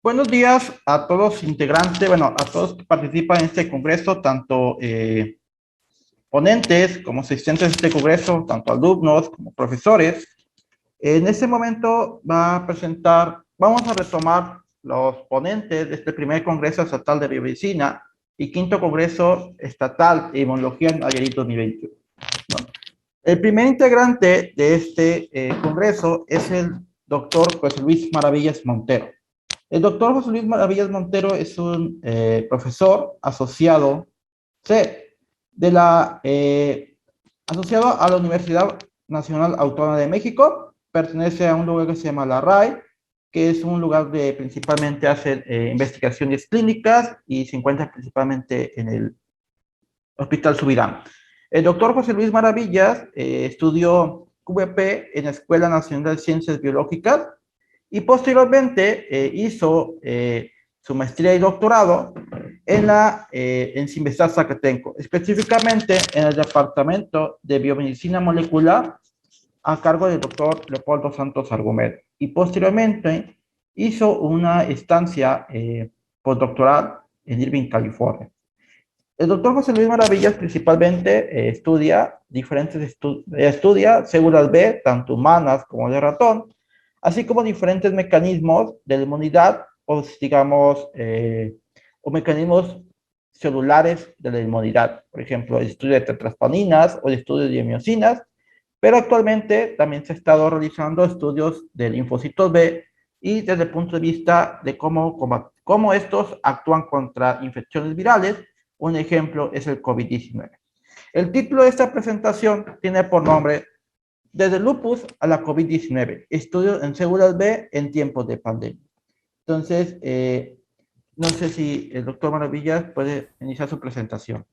Buenos días a todos integrantes, bueno, a todos que participan en este congreso, tanto ponentes como asistentes de este congreso, tanto alumnos como profesores. En este momento vamos a retomar los ponentes de este primer congreso estatal de biomedicina y quinto congreso estatal de inmunología en Nayarit 2021. ¿No? El primer integrante de este congreso es el doctor José Luis Maravillas Montero. El doctor José Luis Maravillas Montero es un profesor asociado, C, de asociado a la Universidad Nacional Autónoma de México. Pertenece a un lugar que se llama la RAI, que es un lugar de principalmente hacer investigaciones clínicas y se encuentra principalmente en el Hospital Subirán. El doctor José Luis Maravillas estudió QVP en la Escuela Nacional de Ciencias Biológicas y posteriormente hizo su maestría y doctorado en Simvestar Zacatenco, específicamente en el Departamento de Biomedicina Molecular a cargo del doctor Leopoldo Santos Argumedo. Y posteriormente hizo una estancia postdoctoral en Irvine, California. El doctor José Luis Maravillas principalmente estudia células B, tanto humanas como de ratón, así como diferentes mecanismos de la inmunidad o digamos, o mecanismos celulares de la inmunidad, por ejemplo, el estudio de tetraspaninas o el estudio de miocinas, pero actualmente también se ha estado realizando estudios de linfocitos B y desde el punto de vista de cómo estos actúan contra infecciones virales. Un ejemplo es el COVID-19. El título de esta presentación tiene por nombre Desde el lupus a la COVID-19, estudio en células B en tiempos de pandemia. Entonces, no sé si el doctor Maravillas puede iniciar su presentación.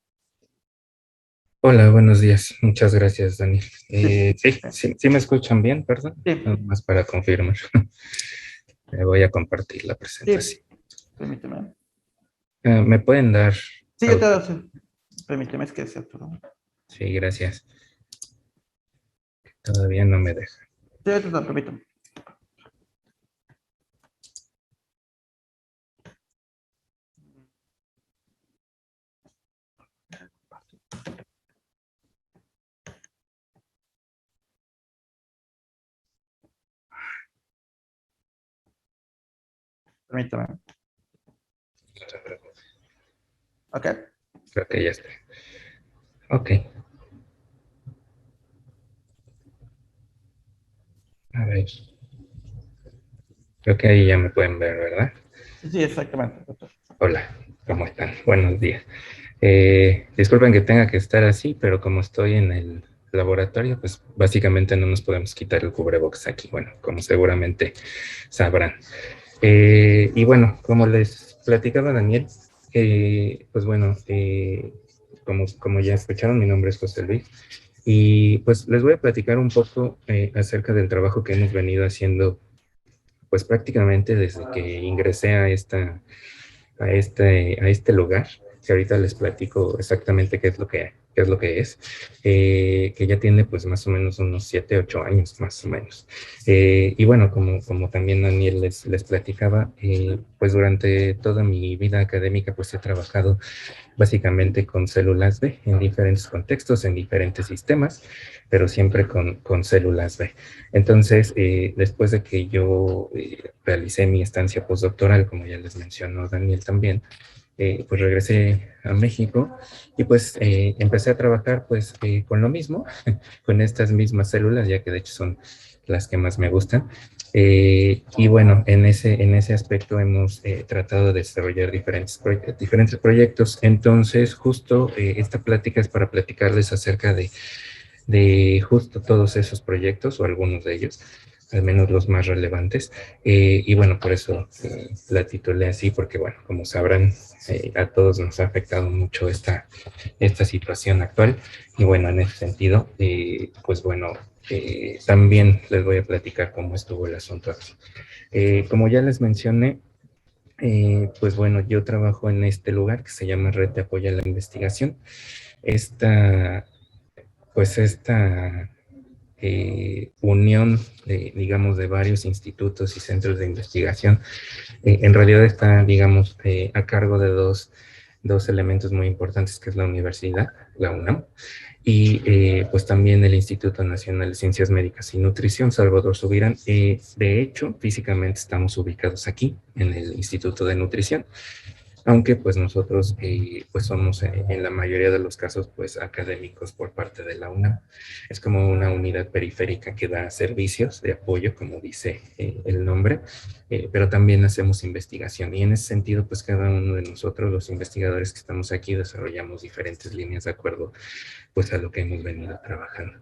Hola, buenos días. Muchas gracias, Daniel. Sí, Sí me escuchan bien, perdón. sí, Nada más para confirmar. Me voy a compartir la sí, presentación. permíteme. ¿Me pueden dar Sí, yo te auto? lo sé. Permíteme, es que es cierto, ¿no? Sí, gracias. Todavía no me deja. Sí, yo te lo permíteme. Permíteme. No se preocupe. Ok. Creo que ya está. Ok. A ver. Creo que ahí ya me pueden ver, ¿verdad? Sí, exactamente, doctor. Hola, ¿cómo están? Buenos días. Disculpen que tenga que estar así, pero como estoy en el laboratorio, pues básicamente no nos podemos quitar el cubrebocas aquí. Bueno, como seguramente sabrán. Y bueno, como les platicaba Daniel, pues bueno, como ya escucharon, mi nombre es José Luis y pues les voy a platicar un poco acerca del trabajo que hemos venido haciendo pues prácticamente desde que ingresé a este lugar, que ahorita les platico exactamente qué es lo que es, que ya tiene pues más o menos unos 7, 8 años más o menos. Y bueno, como también Daniel les platicaba, pues durante toda mi vida académica pues he trabajado básicamente con células B en diferentes contextos, en diferentes sistemas, pero siempre con células B. Entonces, después de que yo realicé mi estancia postdoctoral, como ya les mencionó Daniel también, pues regresé a México y pues empecé a trabajar pues con lo mismo, con estas mismas células, ya que de hecho son las que más me gustan. Y bueno, en ese aspecto hemos tratado de desarrollar diferentes proyectos. Entonces, justo esta plática es para platicarles acerca de justo todos esos proyectos o algunos de ellos, al menos los más relevantes. Y bueno, por eso la titulé así, porque bueno, como sabrán, a todos nos ha afectado mucho esta situación actual. Y bueno, en ese sentido, pues bueno, también les voy a platicar cómo estuvo el asunto aquí. Como ya les mencioné, pues bueno, yo trabajo en este lugar que se llama Red de Apoyo a la Investigación. Esta, pues esta unión, digamos, de varios institutos y centros de investigación. En realidad está, digamos, a cargo de dos elementos muy importantes, que es la universidad, la UNAM, y pues también el Instituto Nacional de Ciencias Médicas y Nutrición, Salvador Subirán. De hecho, físicamente estamos ubicados aquí, en el Instituto de Nutrición, aunque pues nosotros pues somos en la mayoría de los casos pues académicos por parte de la UNAM. Es como una unidad periférica que da servicios de apoyo, como dice el nombre, pero también hacemos investigación, y en ese sentido pues cada uno de nosotros, los investigadores que estamos aquí, desarrollamos diferentes líneas de acuerdo pues a lo que hemos venido trabajando.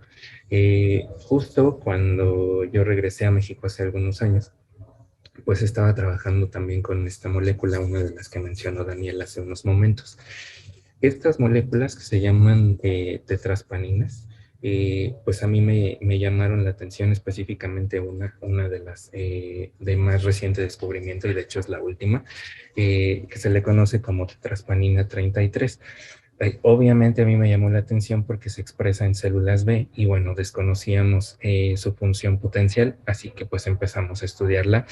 Justo cuando yo regresé a México hace algunos años, pues estaba trabajando también con esta molécula, una de las que mencionó Daniel hace unos momentos. Estas moléculas que se llaman tetraspaninas, pues a mí me llamaron la atención específicamente una de las de más reciente descubrimiento, y de hecho es la última, que se le conoce como tetraspanina 33. Obviamente a mí me llamó la atención porque se expresa en células B y bueno, desconocíamos su función potencial, así que pues empezamos a estudiarla,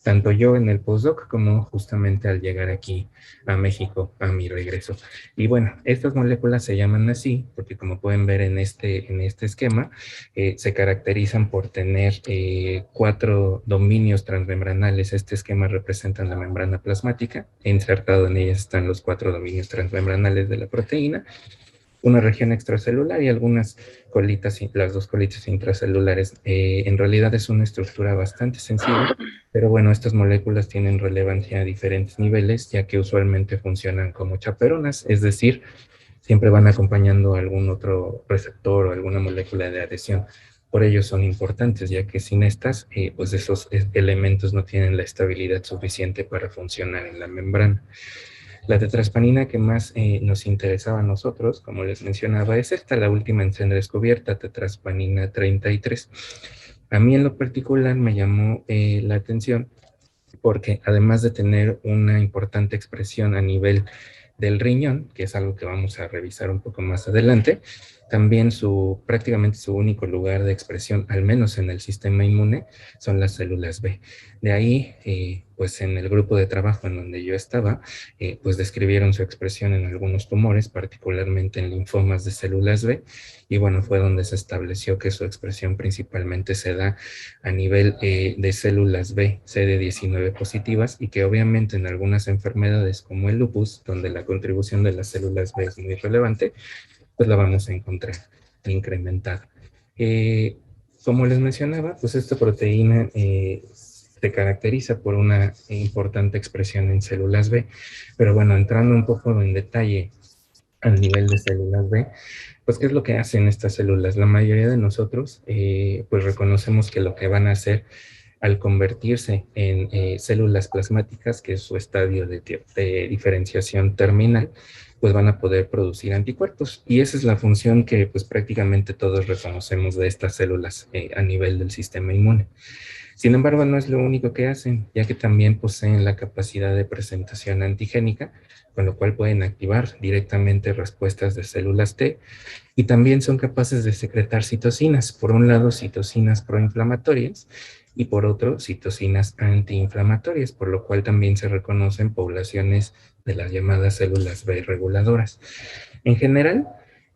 tanto yo en el postdoc como justamente al llegar aquí a México a mi regreso. Y bueno, estas moléculas se llaman así porque, como pueden ver en este esquema, se caracterizan por tener 4 dominios transmembranales. Este esquema representa la membrana plasmática, insertado en ellas están los 4 dominios transmembranales de la proteína, una región extracelular y algunas colitas, las 2 colitas intracelulares. En realidad es una estructura bastante sencilla, pero bueno, estas moléculas tienen relevancia a diferentes niveles, ya que usualmente funcionan como chaperonas, es decir, siempre van acompañando a algún otro receptor o alguna molécula de adhesión. Por ello son importantes, ya que sin estas, pues esos elementos no tienen la estabilidad suficiente para funcionar en la membrana. La tetraspanina que más nos interesaba a nosotros, como les mencionaba, es esta, la última en ser descubierta, tetraspanina 33. A mí en lo particular me llamó la atención porque, además de tener una importante expresión a nivel del riñón, que es algo que vamos a revisar un poco más adelante, también prácticamente su único lugar de expresión, al menos en el sistema inmune, son las células B. De ahí, pues en el grupo de trabajo en donde yo estaba, pues describieron su expresión en algunos tumores, particularmente en linfomas de células B, y bueno, fue donde se estableció que su expresión principalmente se da a nivel de células B, CD19 positivas, y que obviamente en algunas enfermedades como el lupus, donde la contribución de las células B es muy relevante, pues la vamos a encontrar incrementada. Como les mencionaba, pues esta proteína se caracteriza por una importante expresión en células B, pero bueno, entrando un poco en detalle al nivel de células B, pues ¿qué es lo que hacen estas células? La mayoría de nosotros pues reconocemos que lo que van a hacer al convertirse en células plasmáticas, que es su estadio de diferenciación terminal, pues van a poder producir anticuerpos. Y esa es la función que pues prácticamente todos reconocemos de estas células a nivel del sistema inmune. Sin embargo, no es lo único que hacen, ya que también poseen la capacidad de presentación antigénica, con lo cual pueden activar directamente respuestas de células T, y también son capaces de secretar citocinas. Por un lado, citocinas proinflamatorias, y por otro, citocinas antiinflamatorias, por lo cual también se reconocen poblaciones de las llamadas células B reguladoras. En general,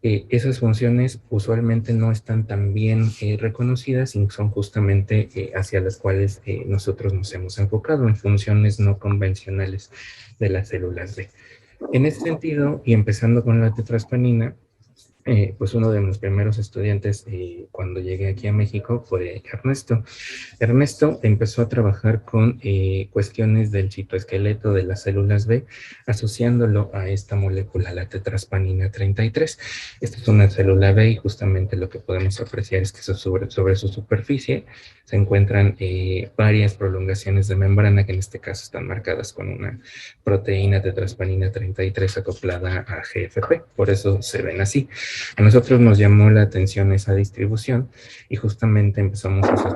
esas funciones usualmente no están tan bien reconocidas, y son justamente hacia las cuales nosotros nos hemos enfocado, en funciones no convencionales de las células B. En ese sentido, y empezando con la tetraspanina, pues uno de mis primeros estudiantes cuando llegué aquí a México fue Ernesto. Ernesto empezó a trabajar con cuestiones del citoesqueleto de las células B, asociándolo a esta molécula, la tetraspanina 33. Esta es una célula B, y justamente lo que podemos apreciar es que sobre su superficie se encuentran varias prolongaciones de membrana, que en este caso están marcadas con una proteína tetraspanina 33 acoplada a GFP, por eso se ven así. A nosotros nos llamó la atención esa distribución, y justamente empezamos a hacer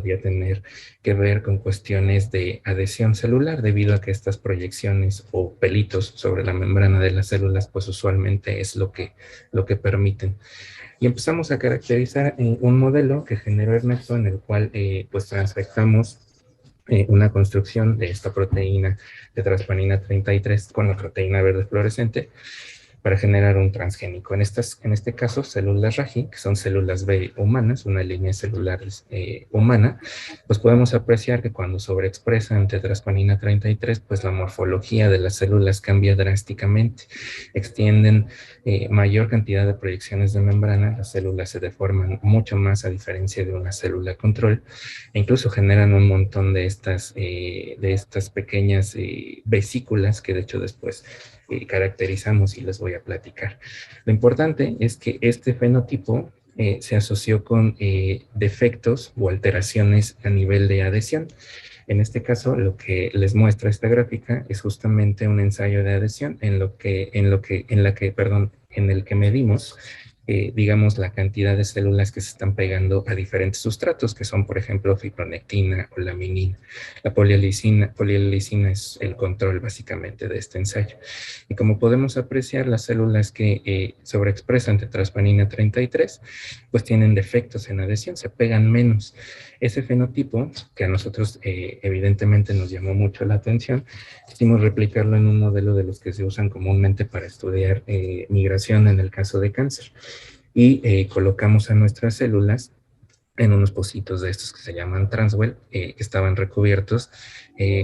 podía tener que ver con cuestiones de adhesión celular, debido a que estas proyecciones o pelitos sobre la membrana de las células, pues usualmente es lo que permiten. Y empezamos a caracterizar un modelo que generó Ernesto, en el cual pues transfectamos una construcción de esta proteína de transpanina 33 con la proteína verde fluorescente para generar un transgénico. En este caso, células Raji, que son células B humanas, una línea celular humana, pues podemos apreciar que cuando sobreexpresan tetraspanina 33, pues la morfología de las células cambia drásticamente. Extienden mayor cantidad de proyecciones de membrana, las células se deforman mucho más a diferencia de una célula control, e incluso generan un montón de estas pequeñas vesículas que de hecho después caracterizamos y les voy a platicar. Lo importante es que este fenotipo se asoció con defectos o alteraciones a nivel de adhesión. En este caso, lo que les muestra esta gráfica es justamente un ensayo de adhesión en el que medimos digamos, la cantidad de células que se están pegando a diferentes sustratos, que son, por ejemplo, fibronectina o laminina. La polilisina es el control, básicamente, de este ensayo. Y como podemos apreciar, las células que sobreexpresan tetraspanina 33, pues tienen defectos en adhesión, se pegan menos. Ese fenotipo, que a nosotros evidentemente nos llamó mucho la atención, quisimos replicarlo en un modelo de los que se usan comúnmente para estudiar migración en el caso de cáncer. Y colocamos a nuestras células en unos pocitos de estos que se llaman Transwell, que estaban recubiertos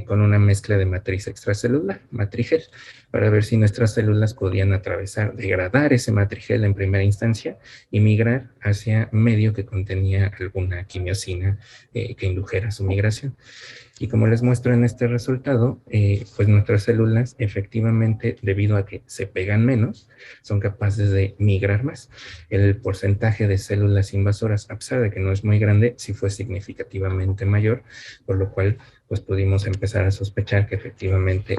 con una mezcla de matriz extracelular, matrigel, para ver si nuestras células podían atravesar, degradar ese matrigel en primera instancia y migrar hacia medio que contenía alguna quimiosina que indujera su migración. Y como les muestro en este resultado, pues nuestras células efectivamente, debido a que se pegan menos, son capaces de migrar más. El porcentaje de células invasoras, a pesar de que no es muy grande, sí fue significativamente mayor, por lo cual pues pudimos empezar a sospechar que efectivamente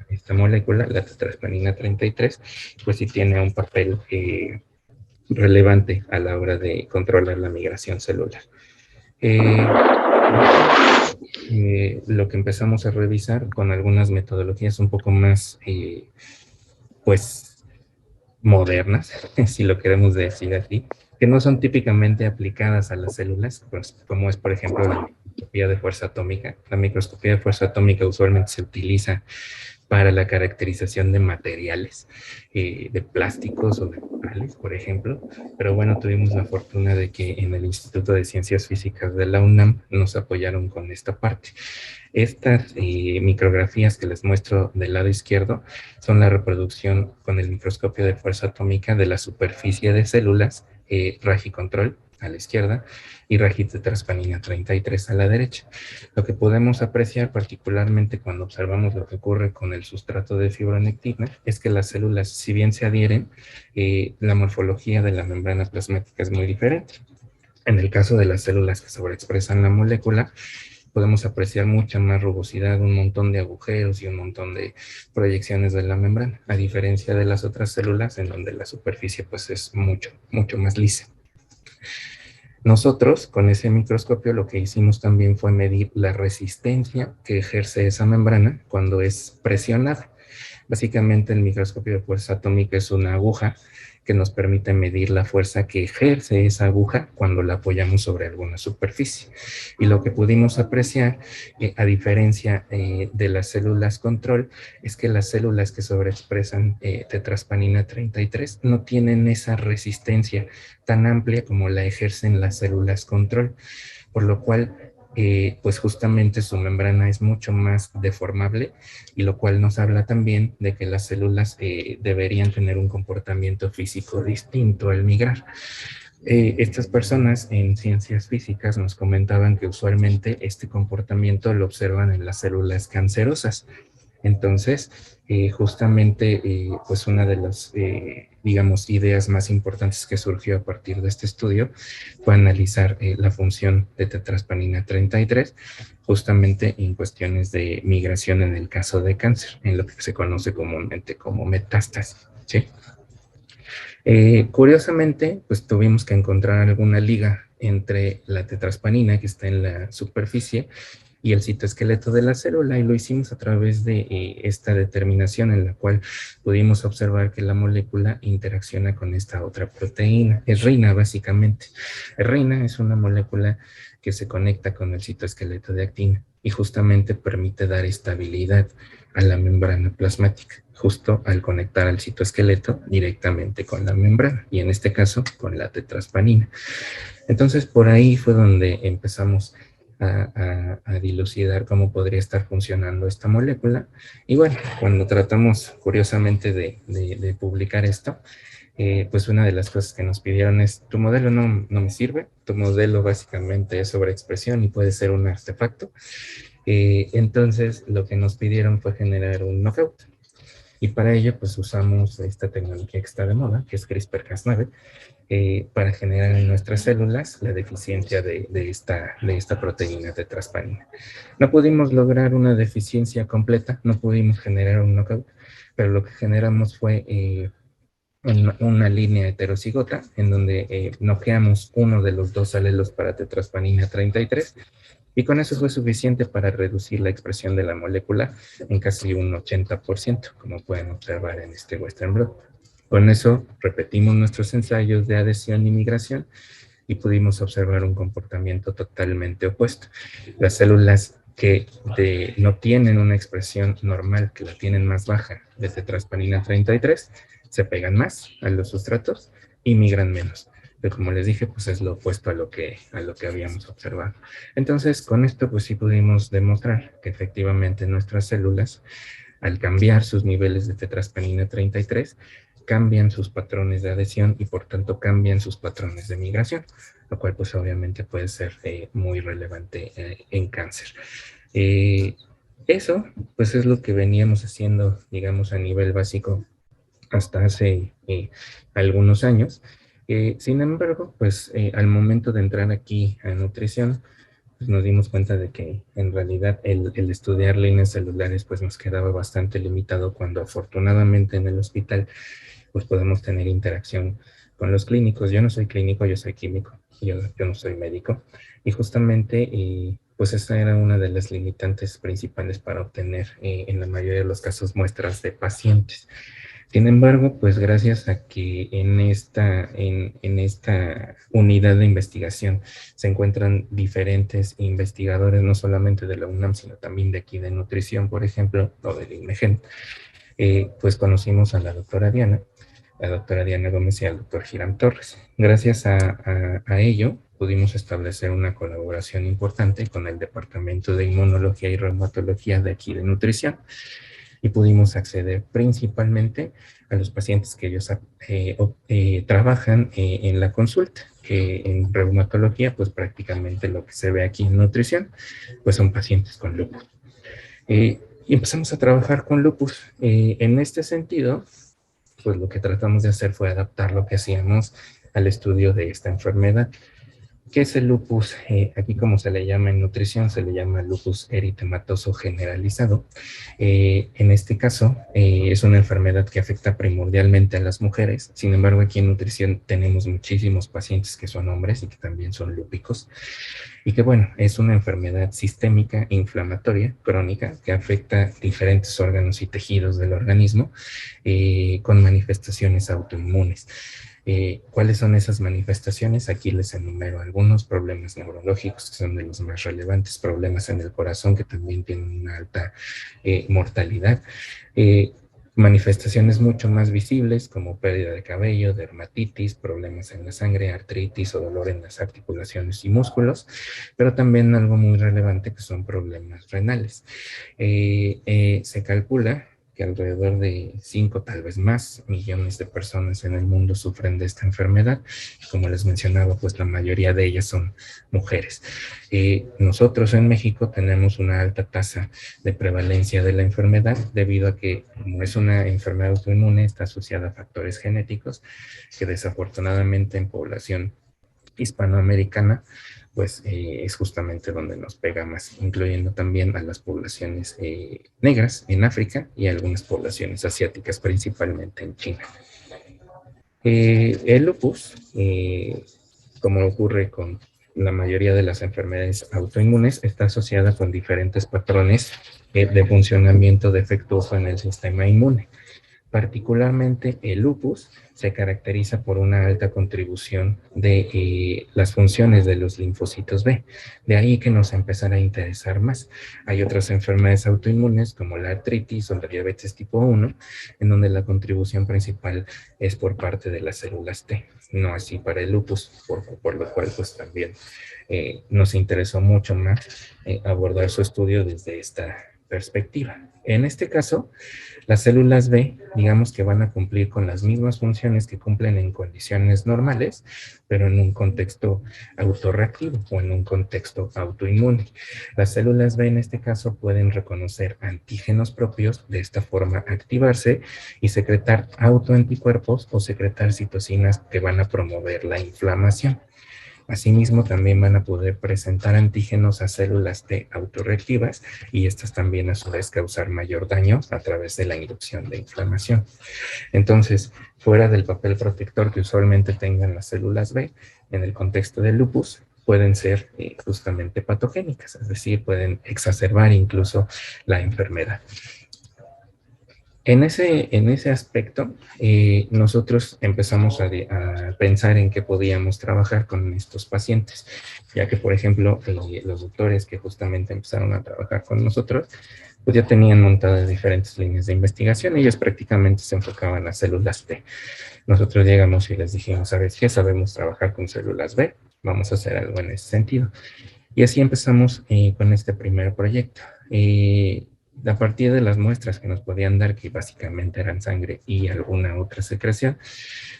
esta molécula, la tetraspanina 33, pues sí tiene un papel relevante a la hora de controlar la migración celular. Lo que empezamos a revisar con algunas metodologías un poco más, pues, modernas, si lo queremos decir así, que no son típicamente aplicadas a las células, pues, como es, por ejemplo, la microscopía de fuerza atómica. La microscopía de fuerza atómica usualmente se utiliza para la caracterización de materiales, de plásticos o de metales, por ejemplo. Pero bueno, tuvimos la fortuna de que en el Instituto de Ciencias Físicas de la UNAM nos apoyaron con esta parte. Estas micrografías que les muestro del lado izquierdo son la reproducción con el microscopio de fuerza atómica de la superficie de células, Raji-control a la izquierda y Raji-tetraspanina 33 a la derecha. Lo que podemos apreciar particularmente cuando observamos lo que ocurre con el sustrato de fibronectina es que las células, si bien se adhieren, la morfología de la membrana plasmática es muy diferente. En el caso de las células que sobreexpresan la molécula, podemos apreciar mucha más rugosidad, un montón de agujeros y un montón de proyecciones de la membrana, a diferencia de las otras células en donde la superficie pues es mucho más lisa. Nosotros, con ese microscopio, lo que hicimos también fue medir la resistencia que ejerce esa membrana cuando es presionada. Básicamente, el microscopio de fuerza atómica es una aguja que nos permite medir la fuerza que ejerce esa aguja cuando la apoyamos sobre alguna superficie. Y lo que pudimos apreciar, a diferencia de las células control, es que las células que sobreexpresan tetraspanina 33 no tienen esa resistencia tan amplia como la ejercen las células control, por lo cual pues justamente su membrana es mucho más deformable, y lo cual nos habla también de que las células deberían tener un comportamiento físico distinto al migrar. Estas personas en ciencias físicas nos comentaban que usualmente este comportamiento lo observan en las células cancerosas. Entonces, justamente, pues una de las, digamos, ideas más importantes que surgió a partir de este estudio fue analizar la función de tetraspanina 33, justamente en cuestiones de migración en el caso de cáncer, en lo que se conoce comúnmente como metástasis, ¿sí? Curiosamente, pues tuvimos que encontrar alguna liga entre la tetraspanina que está en la superficie y el citoesqueleto de la célula, y lo hicimos a través de esta determinación en la cual pudimos observar que la molécula interacciona con esta otra proteína. Es RINA, básicamente. RINA es una molécula que se conecta con el citoesqueleto de actina y justamente permite dar estabilidad a la membrana plasmática, justo al conectar al citoesqueleto directamente con la membrana, y en este caso con la tetraspanina. Entonces, por ahí fue donde empezamos a dilucidar cómo podría estar funcionando esta molécula. Y bueno, cuando tratamos curiosamente de publicar esto, pues una de las cosas que nos pidieron es: tu modelo no me sirve, tu modelo básicamente es sobreexpresión y puede ser un artefacto. Entonces, lo que nos pidieron fue generar un knockout. Y para ello, pues usamos esta tecnología que está de moda, que es CRISPR-Cas9, para generar en nuestras células la deficiencia de esta proteína tetraspanina. No pudimos lograr una deficiencia completa, no pudimos generar un knockout, pero lo que generamos fue una línea heterocigota en donde noqueamos uno de los dos alelos para tetraspanina 33, y con eso fue suficiente para reducir la expresión de la molécula en casi un 80%, como pueden observar en este Western blot. Con eso repetimos nuestros ensayos de adhesión y migración y pudimos observar un comportamiento totalmente opuesto. Las células que no tienen una expresión normal, que la tienen más baja de tetraspanina 33, se pegan más a los sustratos y migran menos. Pero como les dije, pues es lo opuesto a lo que habíamos observado. Entonces, con esto pues sí pudimos demostrar que efectivamente nuestras células, al cambiar sus niveles de tetraspanina 33, cambian sus patrones de adhesión y por tanto cambian sus patrones de migración, lo cual pues obviamente puede ser muy relevante en cáncer. Eso pues es lo que veníamos haciendo, digamos, a nivel básico hasta hace algunos años. Sin embargo, pues al momento de entrar aquí a nutrición, pues nos dimos cuenta de que en realidad el estudiar líneas celulares pues nos quedaba bastante limitado, cuando afortunadamente en el hospital pues podemos tener interacción con los clínicos. Yo no soy clínico, yo soy químico, yo no soy médico, y justamente pues esa era una de las limitantes principales para obtener en la mayoría de los casos muestras de pacientes. Sin embargo, pues gracias a que en esta unidad de investigación se encuentran diferentes investigadores, no solamente de la UNAM, sino también de aquí de nutrición, por ejemplo, o del INMEGEN, pues conocimos a la doctora Diana Gómez y al doctor Hiram Torres. Gracias a ello, pudimos establecer una colaboración importante con el Departamento de Inmunología y Reumatología de aquí de nutrición, y pudimos acceder principalmente a los pacientes que ellos trabajan en la consulta, que en reumatología, pues prácticamente lo que se ve aquí en nutrición, pues son pacientes con lupus. Y empezamos a trabajar con lupus. En este sentido, pues lo que tratamos de hacer fue adaptar lo que hacíamos al estudio de esta enfermedad. ¿Qué es el lupus? Aquí, como se le llama en nutrición, se le llama lupus eritematoso generalizado. En este caso, es una enfermedad que afecta primordialmente a las mujeres. Sin embargo, aquí en nutrición tenemos muchísimos pacientes que son hombres y que también son lúpicos. Y que, bueno, es una enfermedad sistémica, inflamatoria, crónica, que afecta diferentes órganos y tejidos del organismo, con manifestaciones autoinmunes. ¿Cuáles son esas manifestaciones? Aquí les enumero algunos: problemas neurológicos, que son de los más relevantes; problemas en el corazón, que también tienen una alta mortalidad; manifestaciones mucho más visibles, como pérdida de cabello, dermatitis, problemas en la sangre, artritis o dolor en las articulaciones y músculos, pero también algo muy relevante, que son problemas renales. Se calcula que alrededor de 5, tal vez más, millones de personas en el mundo sufren de esta enfermedad. Como les mencionaba, pues la mayoría de ellas son mujeres. Nosotros en México tenemos una alta tasa de prevalencia de la enfermedad, debido a que, como es una enfermedad autoinmune, está asociada a factores genéticos que desafortunadamente en población hispanoamericana pues es justamente donde nos pega más, incluyendo también a las poblaciones negras en África y algunas poblaciones asiáticas, principalmente en China. El lupus, como ocurre con la mayoría de las enfermedades autoinmunes está asociada con diferentes patrones de funcionamiento defectuoso en el sistema inmune. Particularmente el lupus se caracteriza por una alta contribución de las funciones de los linfocitos B. De ahí que nos empezará a interesar más. Hay otras enfermedades autoinmunes como la artritis o la diabetes tipo 1, en donde la contribución principal es por parte de las células T, no así para el lupus, por lo cual pues también nos interesó mucho más abordar su estudio desde esta perspectiva. En este caso, las células B, digamos que van a cumplir con las mismas funciones que cumplen en condiciones normales, pero en un contexto autorreactivo o en un contexto autoinmune. Las células B en este caso pueden reconocer antígenos propios, de esta forma activarse y secretar autoanticuerpos o secretar citocinas que van a promover la inflamación. Asimismo, también van a poder presentar antígenos a células T autorreactivas y estas también a su vez causar mayor daño a través de la inducción de inflamación. Entonces, fuera del papel protector que usualmente tengan las células B, en el contexto del lupus, pueden ser justamente patogénicas, es decir, pueden exacerbar incluso la enfermedad. En ese aspecto, nosotros empezamos a pensar en qué podíamos trabajar con estos pacientes, ya que, por ejemplo, los doctores que justamente empezaron a trabajar con nosotros, pues ya tenían montadas diferentes líneas de investigación. Ellos prácticamente se enfocaban a células T. Nosotros llegamos y les dijimos, ¿sabes qué? Sabemos trabajar con células B, vamos a hacer algo en ese sentido. Y así empezamos con este primer proyecto. A partir de las muestras que nos podían dar, que básicamente eran sangre y alguna otra secreción,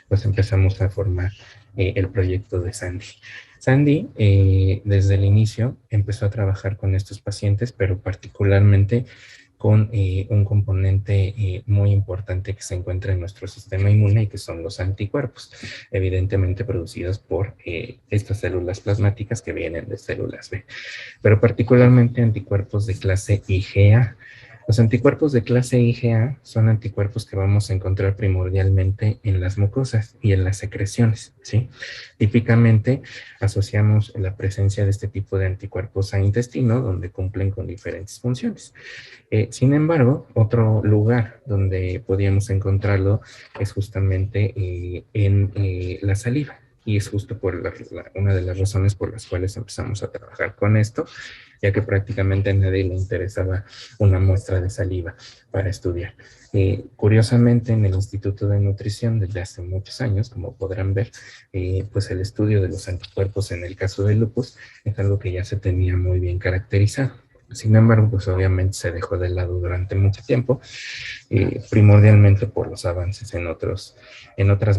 pues empezamos a formar el proyecto de Sandy. Sandy, desde el inicio, empezó a trabajar con estos pacientes, pero particularmente con un componente muy importante que se encuentra en nuestro sistema inmune y que son los anticuerpos, evidentemente producidos por estas células plasmáticas que vienen de células B, pero particularmente anticuerpos de clase IgA. Los anticuerpos de clase IgA son anticuerpos que vamos a encontrar primordialmente en las mucosas y en las secreciones, ¿sí? Típicamente asociamos la presencia de este tipo de anticuerpos a intestino, donde cumplen con diferentes funciones. Sin embargo, otro lugar donde podíamos encontrarlo es justamente en la saliva. Y es justo por una de las razones por las cuales empezamos a trabajar con esto, ya que prácticamente a nadie le interesaba una muestra de saliva para estudiar. Curiosamente, en el Instituto de Nutrición, desde hace muchos años, como podrán ver, pues el estudio de los anticuerpos en el caso del lupus es algo que ya se tenía muy bien caracterizado. Sin embargo, pues obviamente se dejó de lado durante mucho tiempo, primordialmente por los avances en otras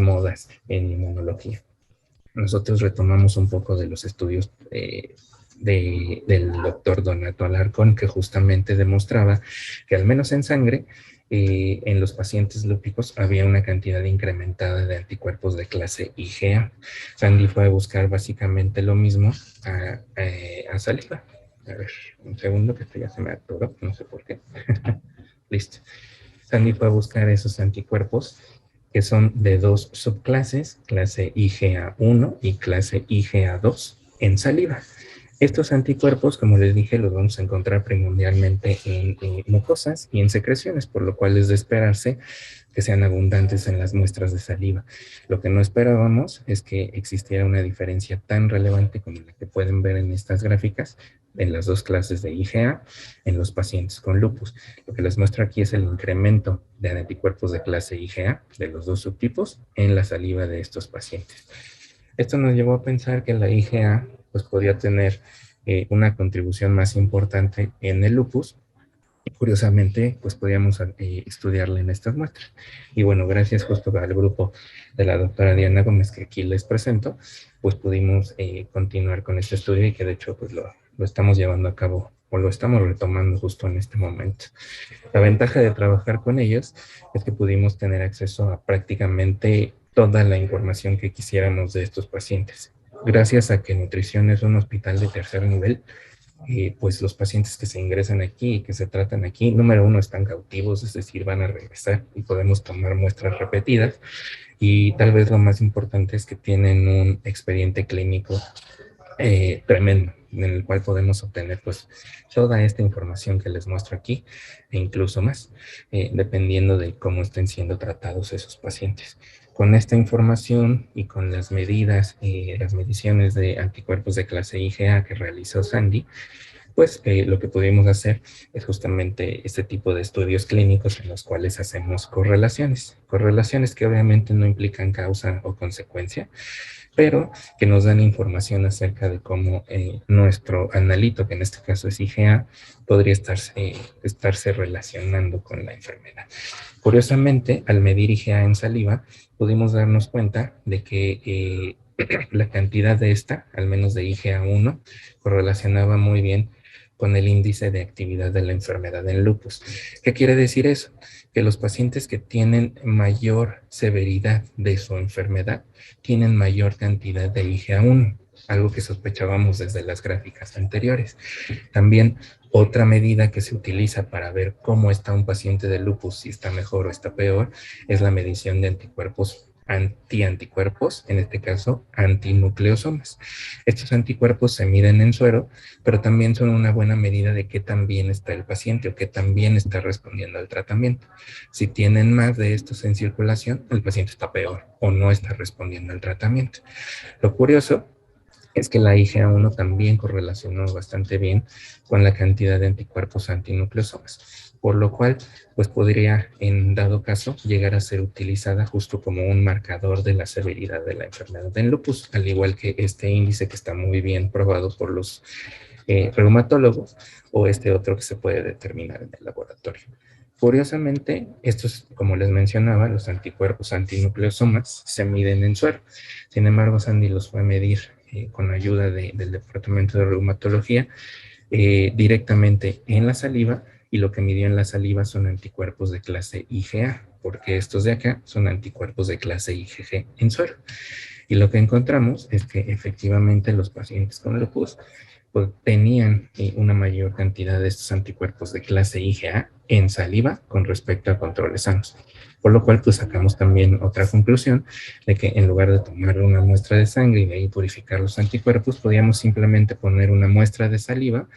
modas en inmunología. Nosotros retomamos un poco de los estudios del doctor Donato Alarcón, que justamente demostraba que al menos en sangre, en los pacientes lúpicos había una cantidad incrementada de anticuerpos de clase IgA. Sandy fue a buscar básicamente lo mismo a saliva. A ver, un segundo, que esto ya se me atoró, no sé por qué. Listo. Sandy fue a buscar esos anticuerpos que son de dos subclases, clase IgA1 y clase IgA2, en saliva. Estos anticuerpos, como les dije, los vamos a encontrar primordialmente en mucosas y en secreciones, por lo cual es de esperarse que sean abundantes en las muestras de saliva. Lo que no esperábamos es que existiera una diferencia tan relevante como la que pueden ver en estas gráficas en las dos clases de IgA en los pacientes con lupus. Lo que les muestro aquí es el incremento de anticuerpos de clase IgA de los dos subtipos en la saliva de estos pacientes. Esto nos llevó a pensar que la IgA pues, podía tener una contribución más importante en el lupus. Y curiosamente, pues podíamos estudiarla en estas muestras. Y bueno, gracias justo al grupo de la doctora Diana Gómez, que aquí les presento, pues pudimos continuar con este estudio y que de hecho pues lo estamos llevando a cabo o lo estamos retomando justo en este momento. La ventaja de trabajar con ellos es que pudimos tener acceso a prácticamente toda la información que quisiéramos de estos pacientes. Gracias a que Nutrición es un hospital de tercer nivel, pues los pacientes que se ingresan aquí y que se tratan aquí, número uno, están cautivos, es decir, van a regresar y podemos tomar muestras repetidas. Y tal vez lo más importante es que tienen un expediente clínico tremendo, en el cual podemos obtener pues toda esta información que les muestro aquí e incluso más, dependiendo de cómo estén siendo tratados esos pacientes. Con esta información y con las medidas y las mediciones de anticuerpos de clase IgA que realizó Sandy, pues lo que pudimos hacer es justamente este tipo de estudios clínicos en los cuales hacemos correlaciones que obviamente no implican causa o consecuencia, pero que nos dan información acerca de cómo nuestro analito, que en este caso es IgA, podría estarse relacionando con la enfermedad. Curiosamente, al medir IgA en saliva, pudimos darnos cuenta de que la cantidad de esta, al menos de IgA1, correlacionaba muy bien con el índice de actividad de la enfermedad en lupus. ¿Qué quiere decir eso? Que los pacientes que tienen mayor severidad de su enfermedad tienen mayor cantidad de IgA1, algo que sospechábamos desde las gráficas anteriores. También otra medida que se utiliza para ver cómo está un paciente de lupus, si está mejor o está peor, es la medición de anticuerpos anticuerpos, en este caso antinucleosomas. Estos anticuerpos se miden en suero, pero también son una buena medida de qué tan bien está el paciente o qué tan bien está respondiendo al tratamiento. Si tienen más de estos en circulación, el paciente está peor o no está respondiendo al tratamiento. Lo curioso es que la IgA1 también correlacionó bastante bien con la cantidad de anticuerpos antinucleosomas, por lo cual pues podría en dado caso llegar a ser utilizada justo como un marcador de la severidad de la enfermedad en lupus, al igual que este índice que está muy bien probado por los reumatólogos o este otro que se puede determinar en el laboratorio. Curiosamente, estos, como les mencionaba, los anticuerpos antinucleosomas se miden en suero. Sin embargo, Sandy los fue a medir con ayuda del Departamento de Reumatología directamente en la saliva, y lo que midió en la saliva son anticuerpos de clase IgA, porque estos de acá son anticuerpos de clase IgG en suero. Y lo que encontramos es que efectivamente los pacientes con lupus pues, tenían una mayor cantidad de estos anticuerpos de clase IgA en saliva con respecto a controles sanos. Por lo cual, pues sacamos también otra conclusión de que en lugar de tomar una muestra de sangre y de ahí purificar los anticuerpos, podíamos simplemente poner una muestra de saliva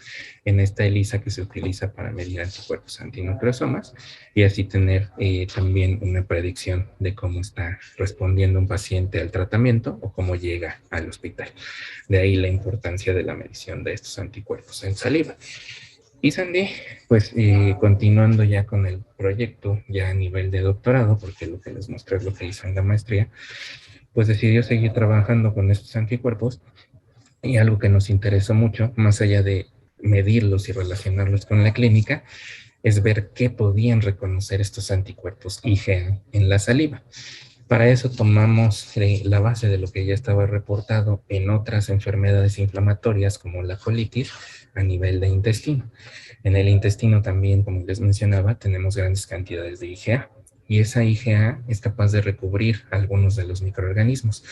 en esta ELISA que se utiliza para medir anticuerpos antinucleosomas y así tener también una predicción de cómo está respondiendo un paciente al tratamiento o cómo llega al hospital. De ahí la importancia de la medición de estos anticuerpos en saliva. Y Sandy, pues continuando ya con el proyecto, ya a nivel de doctorado, porque lo que les mostré es lo que hizo en la maestría, pues decidió seguir trabajando con estos anticuerpos y algo que nos interesó mucho, más allá de medirlos y relacionarlos con la clínica, es ver qué podían reconocer estos anticuerpos IgA en la saliva. Para eso tomamos la base de lo que ya estaba reportado en otras enfermedades inflamatorias como la colitis a nivel de intestino. En el intestino también, como les mencionaba, tenemos grandes cantidades de IgA y esa IgA es capaz de recubrir algunos de los microorganismos.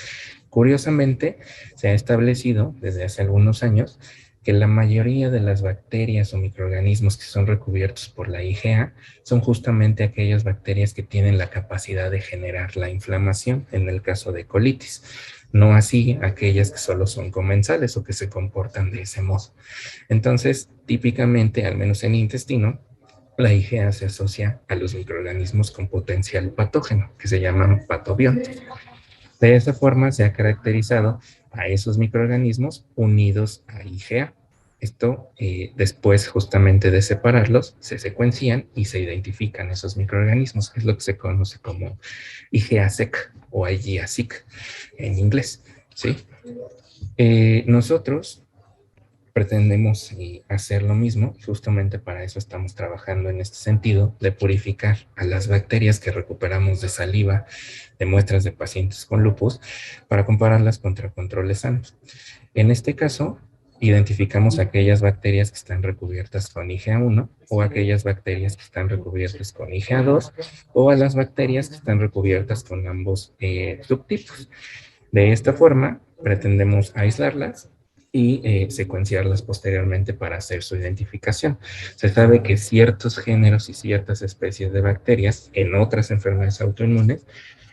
Curiosamente, se ha establecido desde hace algunos años que la mayoría de las bacterias o microorganismos que son recubiertos por la IgA son justamente aquellas bacterias que tienen la capacidad de generar la inflamación en el caso de colitis, no así aquellas que solo son comensales o que se comportan de ese modo. Entonces, típicamente, al menos en el intestino, la IgA se asocia a los microorganismos con potencial patógeno, que se llaman patobiontos. De esa forma se ha caracterizado a esos microorganismos unidos a IgA. Esto, después justamente de separarlos, se secuencian y se identifican esos microorganismos. Es lo que se conoce como IgA-seq o IgA-seq en inglés, ¿sí? Nosotros pretendemos hacer lo mismo, justamente para eso estamos trabajando en este sentido, de purificar a las bacterias que recuperamos de saliva de muestras de pacientes con lupus para compararlas contra controles sanos. En este caso, identificamos aquellas bacterias que están recubiertas con IgA1 o aquellas bacterias que están recubiertas con IgA2 o a las bacterias que están recubiertas con ambos subtipos. De esta forma, pretendemos aislarlas y secuenciarlas posteriormente para hacer su identificación. Se sabe que ciertos géneros y ciertas especies de bacterias en otras enfermedades autoinmunes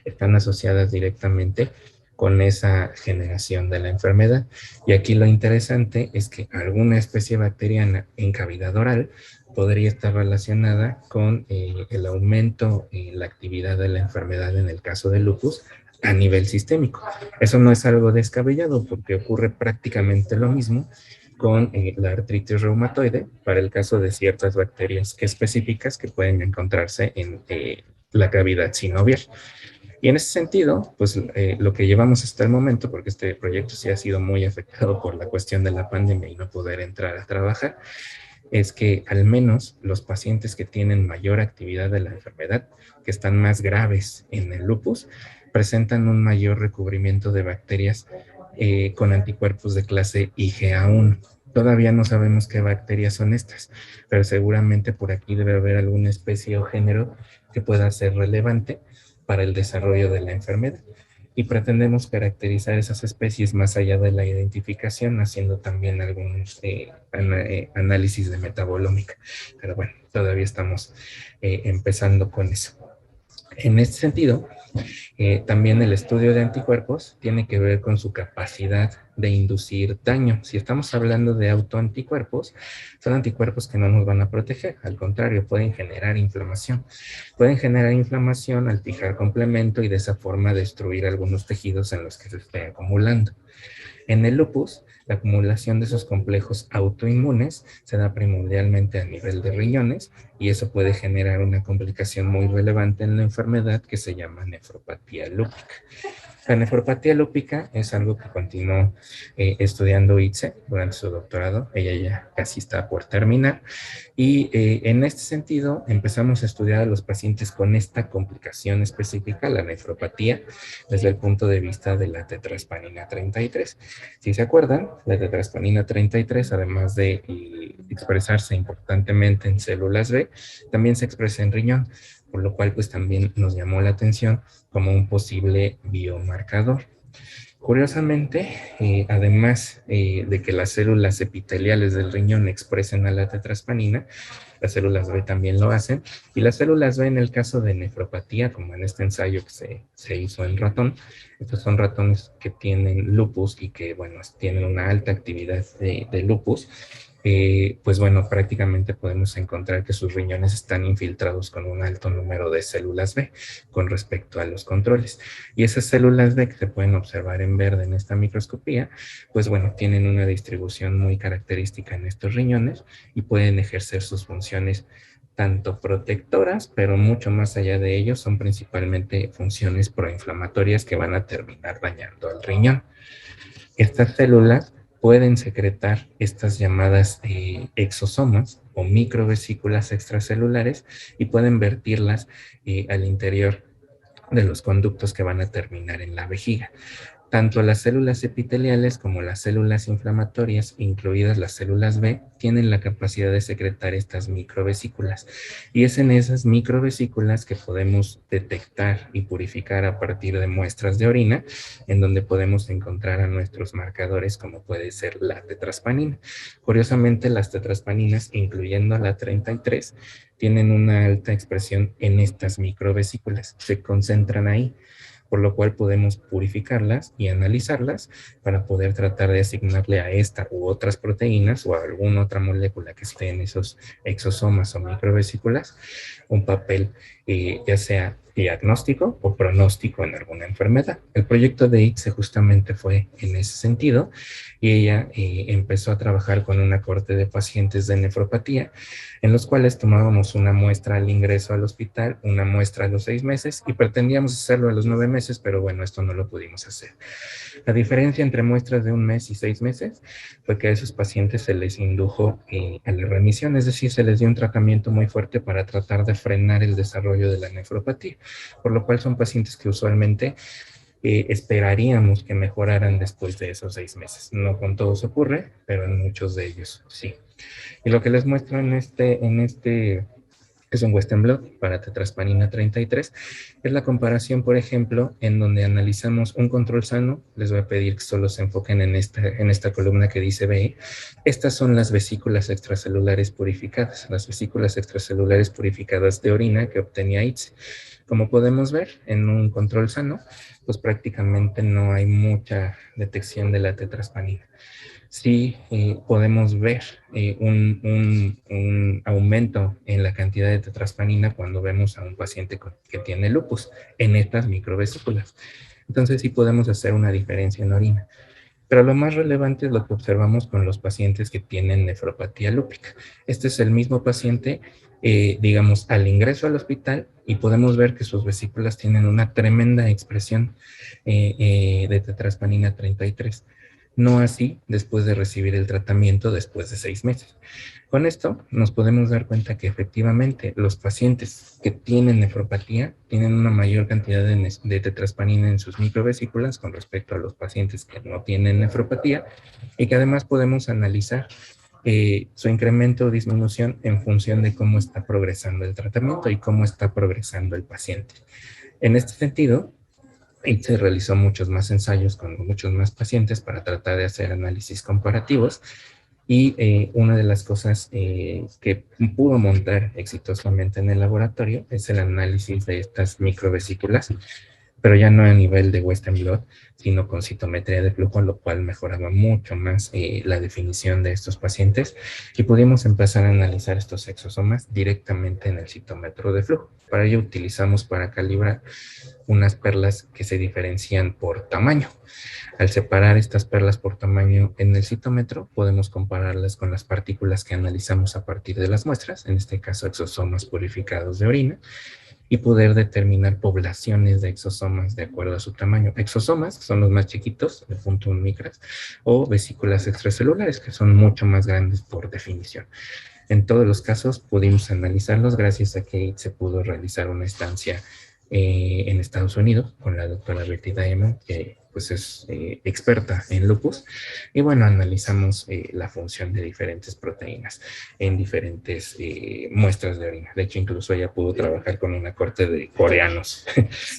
están asociadas directamente con esa generación de la enfermedad. Y aquí lo interesante es que alguna especie bacteriana en cavidad oral podría estar relacionada con el aumento en la actividad de la enfermedad en el caso del lupus a nivel sistémico. Eso no es algo descabellado porque ocurre prácticamente lo mismo con la artritis reumatoide para el caso de ciertas bacterias específicas que pueden encontrarse en la cavidad sinovial. Y en ese sentido, pues lo que llevamos hasta el momento, porque este proyecto sí ha sido muy afectado por la cuestión de la pandemia y no poder entrar a trabajar, es que al menos los pacientes que tienen mayor actividad de la enfermedad, que están más graves en el lupus, presentan un mayor recubrimiento de bacterias con anticuerpos de clase IgA1. Todavía no sabemos qué bacterias son estas, pero seguramente por aquí debe haber alguna especie o género que pueda ser relevante para el desarrollo de la enfermedad. Y pretendemos caracterizar esas especies más allá de la identificación, haciendo también algunos análisis de metabolómica. Pero bueno, todavía estamos empezando con eso. En este sentido, también el estudio de anticuerpos tiene que ver con su capacidad de inducir daño. Si estamos hablando de autoanticuerpos, son anticuerpos que no nos van a proteger, al contrario, pueden generar inflamación. Pueden generar inflamación al fijar complemento y de esa forma destruir algunos tejidos en los que se esté acumulando. En el lupus, la acumulación de esos complejos autoinmunes se da primordialmente a nivel de riñones y eso puede generar una complicación muy relevante en la enfermedad que se llama nefropatía lúpica. La nefropatía lúpica es algo que continuó estudiando Itze durante su doctorado. Ella ya casi está por terminar. Y en este sentido empezamos a estudiar a los pacientes con esta complicación específica, la nefropatía, desde el punto de vista de la tetraspanina 33. Si se acuerdan, la tetraspanina 33, además de expresarse importantemente en células B, también se expresa en riñón, por lo cual pues también nos llamó la atención como un posible biomarcador. Curiosamente, además de que las células epiteliales del riñón expresen a la tetraspanina, las células B también lo hacen, y las células B en el caso de nefropatía, como en este ensayo que se hizo en ratón, estos son ratones que tienen lupus y que, bueno, tienen una alta actividad de lupus, pues bueno, prácticamente podemos encontrar que sus riñones están infiltrados con un alto número de células B con respecto a los controles. Y esas células B que se pueden observar en verde en esta microscopía, pues bueno, tienen una distribución muy característica en estos riñones y pueden ejercer sus funciones tanto protectoras, pero mucho más allá de ello son principalmente funciones proinflamatorias que van a terminar dañando al riñón. Estas células pueden secretar estas llamadas exosomas o microvesículas extracelulares y pueden vertirlas al interior de los conductos que van a terminar en la vejiga. Tanto las células epiteliales como las células inflamatorias, incluidas las células B, tienen la capacidad de secretar estas microvesículas. Y es en esas microvesículas que podemos detectar y purificar a partir de muestras de orina, en donde podemos encontrar a nuestros marcadores, como puede ser la tetraspanina. Curiosamente, las tetraspaninas, incluyendo la 33, tienen una alta expresión en estas microvesículas, se concentran ahí, por lo cual podemos purificarlas y analizarlas para poder tratar de asignarle a esta u otras proteínas o a alguna otra molécula que esté en esos exosomas o microvesículas un papel ya sea diagnóstico o pronóstico en alguna enfermedad. El proyecto de ITSE justamente fue en ese sentido y ella empezó a trabajar con una corte de pacientes de nefropatía en los cuales tomábamos una muestra al ingreso al hospital, una muestra a los 6 meses y pretendíamos hacerlo a los 9 meses, pero bueno, esto no lo pudimos hacer. La diferencia entre muestras de 1 mes y 6 meses fue que a esos pacientes se les indujo a la remisión, es decir, se les dio un tratamiento muy fuerte para tratar de frenar el desarrollo de la nefropatía, por lo cual son pacientes que usualmente esperaríamos que mejoraran después de esos 6 meses. No con todos ocurre, pero en muchos de ellos sí. Y lo que les muestro en este Es un Western blot para tetraspanina 33. Es la comparación, por ejemplo, en donde analizamos un control sano. Les voy a pedir que solo se enfoquen en esta columna que dice B. Estas son las vesículas extracelulares purificadas, las vesículas extracelulares purificadas de orina que obtenía ITSE. Como podemos ver, en un control sano, pues prácticamente no hay mucha detección de la tetraspanina. Sí podemos ver un aumento en la cantidad de tetraspanina cuando vemos a un paciente que tiene lupus en estas microvesículas. Entonces sí podemos hacer una diferencia en orina. Pero lo más relevante es lo que observamos con los pacientes que tienen nefropatía lúpica. Este es el mismo paciente, digamos, al ingreso al hospital y podemos ver que sus vesículas tienen una tremenda expresión de tetraspanina 33. No así después de recibir el tratamiento después de 6 meses. Con esto nos podemos dar cuenta que efectivamente los pacientes que tienen nefropatía tienen una mayor cantidad de tetraspanina en sus microvesículas con respecto a los pacientes que no tienen nefropatía y que además podemos analizar su incremento o disminución en función de cómo está progresando el tratamiento y cómo está progresando el paciente. En este sentido, y se realizó muchos más ensayos con muchos más pacientes para tratar de hacer análisis comparativos y una de las cosas que pudo montar exitosamente en el laboratorio es el análisis de estas microvesículas, pero ya no a nivel de Western blot, sino con citometría de flujo, lo cual mejoraba mucho más la definición de estos pacientes y pudimos empezar a analizar estos exosomas directamente en el citómetro de flujo. Para ello utilizamos para calibrar unas perlas que se diferencian por tamaño. Al separar estas perlas por tamaño en el citómetro, podemos compararlas con las partículas que analizamos a partir de las muestras, en este caso exosomas purificados de orina, y poder determinar poblaciones de exosomas de acuerdo a su tamaño. Exosomas, que son los más chiquitos, de 0.1 micras, o vesículas extracelulares, que son mucho más grandes por definición. En todos los casos pudimos analizarlos gracias a que se pudo realizar una estancia en Estados Unidos con la doctora Betty Diamond, que pues es experta en lupus. Y bueno, analizamos la función de diferentes proteínas en diferentes muestras de orina. De hecho, incluso ella pudo trabajar con una corte de coreanos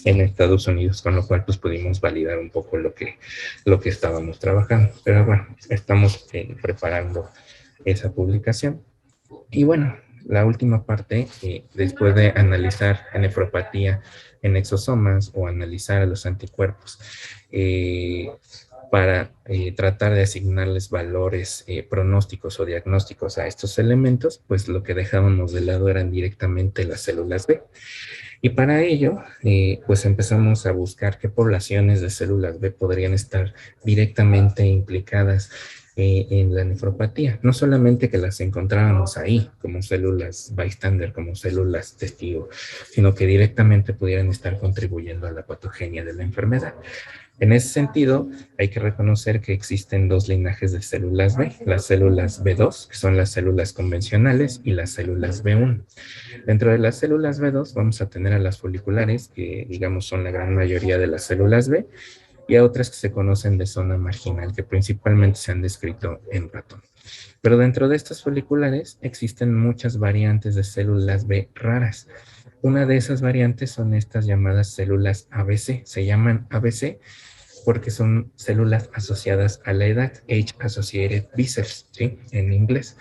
en Estados Unidos, con lo cual pues pudimos validar un poco lo que estábamos trabajando. Pero bueno, estamos preparando esa publicación. Y bueno, la última parte, después de analizar nefropatía en exosomas o analizar a los anticuerpos para tratar de asignarles valores pronósticos o diagnósticos a estos elementos, pues lo que dejábamos de lado eran directamente las células B. Y para ello, pues empezamos a buscar qué poblaciones de células B podrían estar directamente implicadas en la nefropatía. No solamente que las encontrábamos ahí como células bystander, como células testigo, sino que directamente pudieran estar contribuyendo a la patogenia de la enfermedad. En ese sentido, hay que reconocer que existen dos linajes de células B, las células B2, que son las células convencionales, y las células B1. Dentro de las células B2 vamos a tener a las foliculares, que digamos son la gran mayoría de las células B, y a otras que se conocen de zona marginal, que principalmente se han descrito en ratón. Pero dentro de estas foliculares existen muchas variantes de células B raras. Una de esas variantes son estas llamadas células ABC. Se llaman ABC porque son células asociadas a la edad, Age-Associated Viscers, ¿sí? En inglés.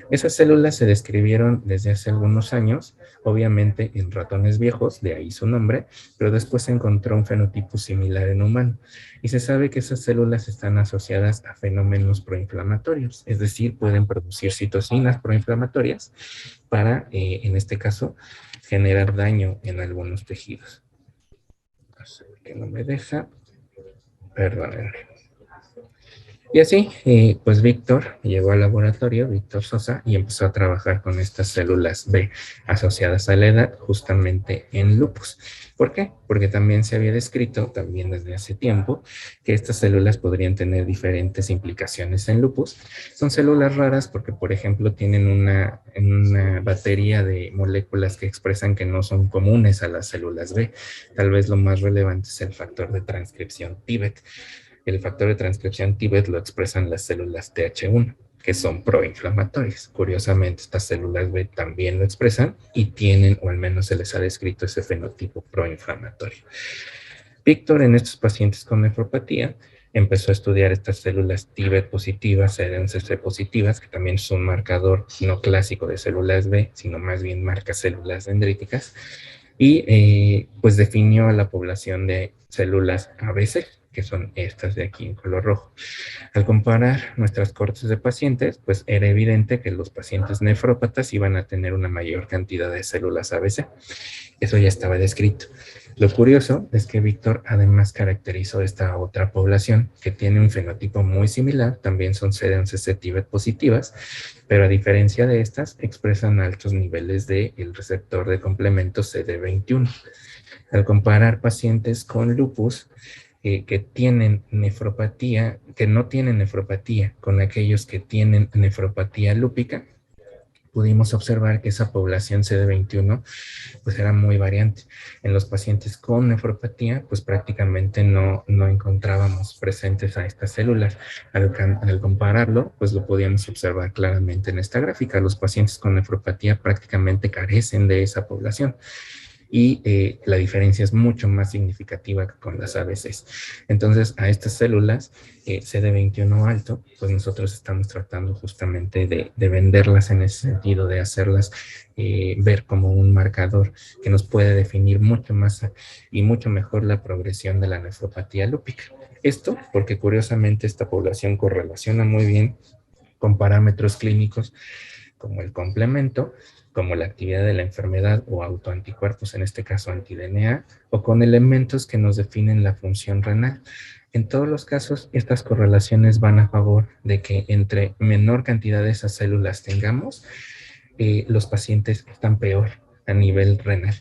Esas células se describieron desde hace algunos años, obviamente en ratones viejos, de ahí su nombre, pero después se encontró un fenotipo similar en humanos. Y se sabe que esas células están asociadas a fenómenos proinflamatorios, es decir, pueden producir citocinas proinflamatorias para, en este caso, generar daño en algunos tejidos. Así que no me deja. Perdónenme. Y así, pues Víctor llegó al laboratorio, Víctor Sosa, y empezó a trabajar con estas células B asociadas a la edad justamente en lupus. ¿Por qué? Porque también se había descrito, también desde hace tiempo, que estas células podrían tener diferentes implicaciones en lupus. Son células raras porque, por ejemplo, tienen una batería de moléculas que expresan que no son comunes a las células B. Tal vez lo más relevante es el factor de transcripción TIBET. El factor de transcripción TIBET lo expresan las células TH1. que son proinflamatorias. Curiosamente, estas células B también lo expresan y tienen, o al menos se les ha descrito ese fenotipo proinflamatorio. Víctor, en estos pacientes con nefropatía, empezó a estudiar estas células Tibet positivas, CDMCC positivas, que también es un marcador no clásico de células B, sino más bien marca células dendríticas, y pues definió a la población de células ABC, que son estas de aquí en color rojo. Al comparar nuestras cortes de pacientes, pues era evidente que los pacientes nefrópatas iban a tener una mayor cantidad de células ABC. Eso ya estaba descrito. Lo curioso es que Víctor además caracterizó esta otra población que tiene un fenotipo muy similar, también son CDMCC Tibet positivas, pero a diferencia de estas, expresan altos niveles del receptor de complemento CD21. Al comparar pacientes con lupus que tienen nefropatía, que no tienen nefropatía, con aquellos que tienen nefropatía lúpica, pudimos observar que esa población CD21 pues era muy variante. En los pacientes con nefropatía pues prácticamente no encontrábamos presentes a estas células. Al compararlo pues lo podíamos observar claramente en esta gráfica. Los pacientes con nefropatía prácticamente carecen de esa población. Y la diferencia es mucho más significativa que con las ABCs. Entonces, a estas células CD21 alto, pues nosotros estamos tratando justamente de venderlas en ese sentido, de hacerlas ver como un marcador que nos puede definir mucho más y mucho mejor la progresión de la nefropatía lúpica. Esto porque curiosamente esta población correlaciona muy bien con parámetros clínicos como el complemento, como la actividad de la enfermedad o autoanticuerpos, en este caso anti-DNA, o con elementos que nos definen la función renal. En todos los casos, estas correlaciones van a favor de que entre menor cantidad de esas células tengamos, los pacientes están peor a nivel renal.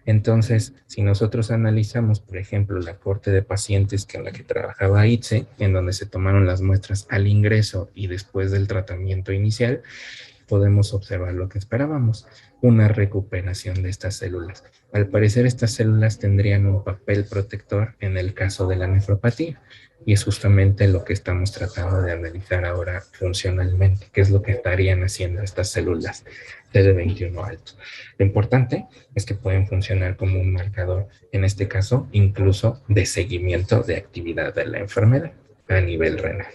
Entonces, si nosotros analizamos, por ejemplo, la corte de pacientes con la que trabajaba ITSE, en donde se tomaron las muestras al ingreso y después del tratamiento inicial, podemos observar lo que esperábamos, una recuperación de estas células. Al parecer, estas células tendrían un papel protector en el caso de la nefropatía, y es justamente lo que estamos tratando de analizar ahora funcionalmente, qué es lo que estarían haciendo estas células CD21 alto. Lo importante es que pueden funcionar como un marcador, en este caso, incluso de seguimiento de actividad de la enfermedad a nivel renal.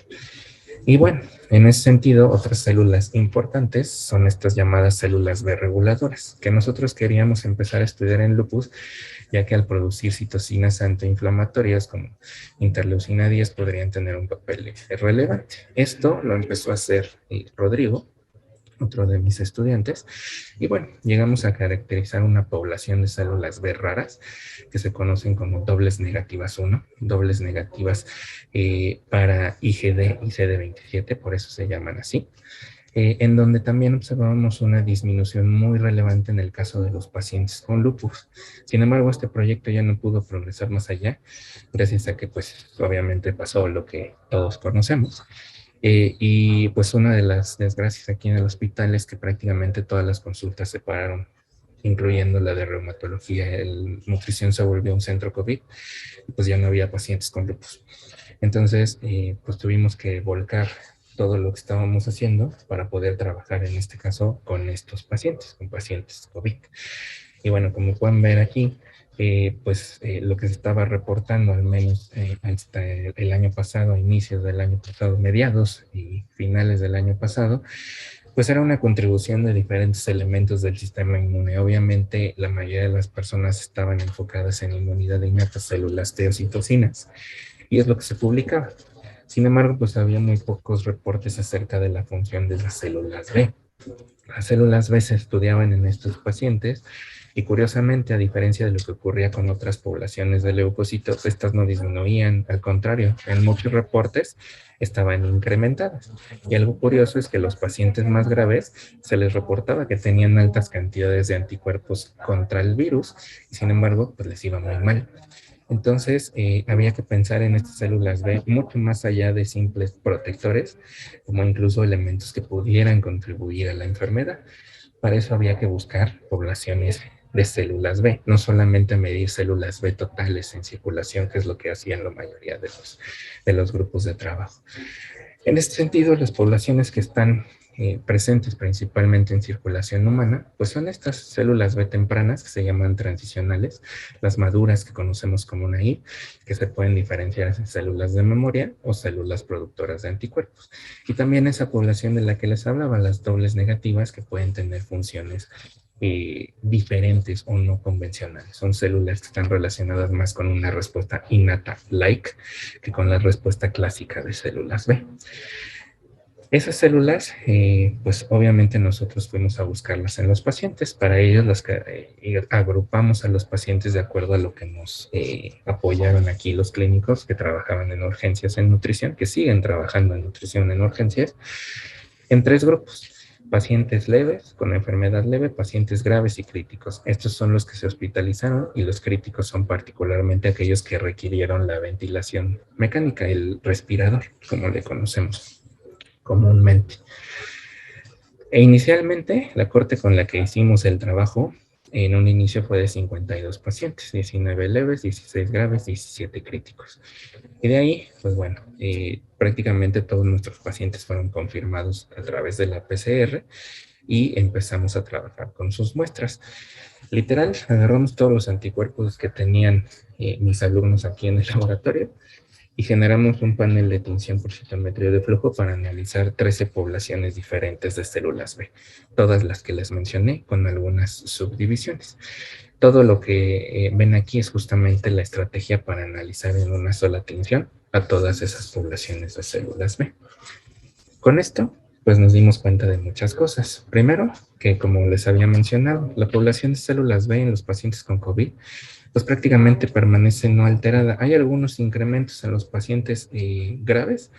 Y bueno, en ese sentido, otras células importantes son estas llamadas células B reguladoras, que nosotros queríamos empezar a estudiar en lupus, ya que al producir citocinas antiinflamatorias como interleucina 10 podrían tener un papel relevante. Esto lo empezó a hacer Rodrigo, otro de mis estudiantes, y bueno, llegamos a caracterizar una población de células B raras que se conocen como dobles negativas 1, dobles negativas para IgD y CD27, por eso se llaman así, en donde también observamos una disminución muy relevante en el caso de los pacientes con lupus. Sin embargo, este proyecto ya no pudo progresar más allá, gracias a que pues obviamente pasó lo que todos conocemos. Y pues una de las desgracias aquí en el hospital es que prácticamente todas las consultas se pararon, incluyendo la de reumatología. El nutrición se volvió un centro COVID, y pues ya no había pacientes con lupus. Entonces, pues tuvimos que volcar todo lo que estábamos haciendo para poder trabajar en este caso con estos pacientes, con pacientes COVID. Y bueno, como pueden ver aquí, lo que se estaba reportando, al menos hasta el año pasado, inicios del año pasado, mediados y finales del año pasado, pues era una contribución de diferentes elementos del sistema inmune. Obviamente, la mayoría de las personas estaban enfocadas en inmunidad innata, células T o citocinas, y es lo que se publicaba. Sin embargo, pues había muy pocos reportes acerca de la función de las células B. Las células B se estudiaban en estos pacientes y curiosamente, a diferencia de lo que ocurría con otras poblaciones de leucocitos, estas no disminuían, al contrario, en muchos reportes estaban incrementadas. Y algo curioso es que los pacientes más graves se les reportaba que tenían altas cantidades de anticuerpos contra el virus y sin embargo, pues les iba muy mal. Entonces, había que pensar en estas células B mucho más allá de simples protectores, como incluso elementos que pudieran contribuir a la enfermedad. Para eso había que buscar poblaciones de células B, no solamente medir células B totales en circulación, que es lo que hacían la mayoría de los grupos de trabajo. En este sentido, las poblaciones que están presentes principalmente en circulación humana, pues son estas células B tempranas que se llaman transicionales, las maduras que conocemos como una I, que se pueden diferenciar en células de memoria o células productoras de anticuerpos. Y también esa población de la que les hablaba, las dobles negativas, que pueden tener funciones diferentes o no convencionales. Son células que están relacionadas más con una respuesta innata-like que con la respuesta clásica de células B. Esas células, pues obviamente nosotros fuimos a buscarlas en los pacientes. Para ello agrupamos a los pacientes de acuerdo a lo que nos apoyaron aquí los clínicos que trabajaban en urgencias en nutrición, que siguen trabajando en nutrición en urgencias, en 3 grupos. Pacientes leves, con enfermedad leve, pacientes graves y críticos. Estos son los que se hospitalizaron y los críticos son particularmente aquellos que requirieron la ventilación mecánica, el respirador, como le conocemos comúnmente. E inicialmente, la corte con la que hicimos el trabajo en un inicio fue de 52 pacientes, 19 leves, 16 graves, 17 críticos. Y de ahí, pues bueno, prácticamente todos nuestros pacientes fueron confirmados a través de la PCR y empezamos a trabajar con sus muestras. Literal, agarramos todos los anticuerpos que tenían mis alumnos aquí en el laboratorio y generamos un panel de tinción por citometría de flujo para analizar 13 poblaciones diferentes de células B, todas las que les mencioné con algunas subdivisiones. Todo lo que ven aquí es justamente la estrategia para analizar en una sola tinción a todas esas poblaciones de células B. Con esto, pues nos dimos cuenta de muchas cosas. Primero, que como les había mencionado, la población de células B en los pacientes con COVID pues prácticamente permanece no alterada. Hay algunos incrementos en los pacientes graves,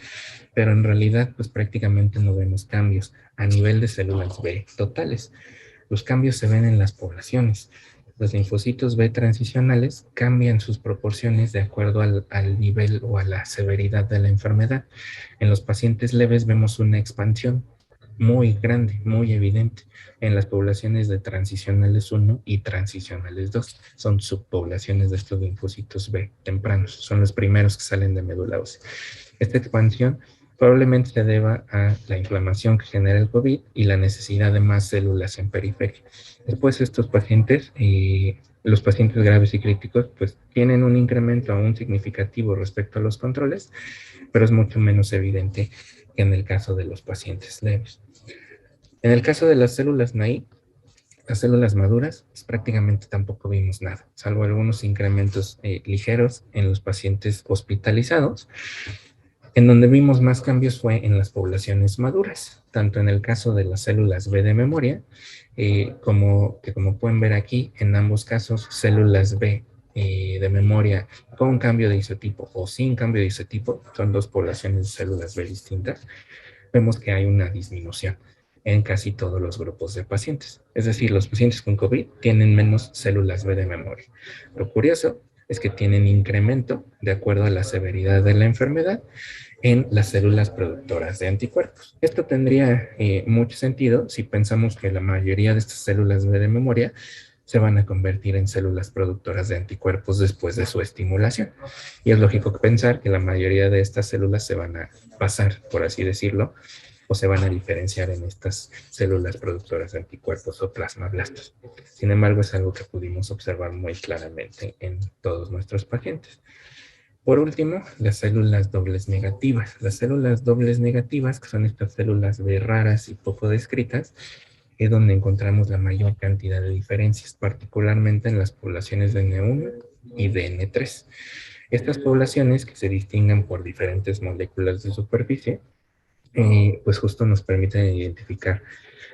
pero en realidad pues prácticamente no vemos cambios a nivel de células B totales. Los cambios se ven en las poblaciones. Los linfocitos B transicionales cambian sus proporciones de acuerdo al nivel o a la severidad de la enfermedad. En los pacientes leves vemos una expansión muy grande, muy evidente en las poblaciones de transicionales 1 y transicionales 2. Son subpoblaciones de estos linfocitos B tempranos, son los primeros que salen de médula ósea. Esta expansión probablemente se deba a la inflamación que genera el COVID y la necesidad de más células en periferia. Después estos pacientes, los pacientes graves y críticos, pues tienen un incremento aún significativo respecto a los controles, pero es mucho menos evidente que en el caso de los pacientes leves. En el caso de las células NAI, las células maduras, pues prácticamente tampoco vimos nada, salvo algunos incrementos ligeros en los pacientes hospitalizados. En donde vimos más cambios fue en las poblaciones maduras, tanto en el caso de las células B de memoria, como pueden ver aquí, en ambos casos, células B de memoria con cambio de isotipo o sin cambio de isotipo, son 2 poblaciones de células B distintas, vemos que hay una disminución en casi todos los grupos de pacientes. Es decir, los pacientes con COVID tienen menos células B de memoria. Lo curioso es que tienen incremento de acuerdo a la severidad de la enfermedad en las células productoras de anticuerpos. Esto tendría mucho sentido si pensamos que la mayoría de estas células B de memoria se van a convertir en células productoras de anticuerpos después de su estimulación. Y es lógico pensar que la mayoría de estas células se van a pasar, por así decirlo, o se van a diferenciar en estas células productoras de anticuerpos o plasmablastos. Sin embargo, es algo que pudimos observar muy claramente en todos nuestros pacientes. Por último, las células dobles negativas. Las células dobles negativas, que son estas células B raras y poco descritas, es donde encontramos la mayor cantidad de diferencias, particularmente en las poblaciones de N1 y de N3. Estas poblaciones, que se distinguen por diferentes moléculas de superficie, pues justo nos permiten identificar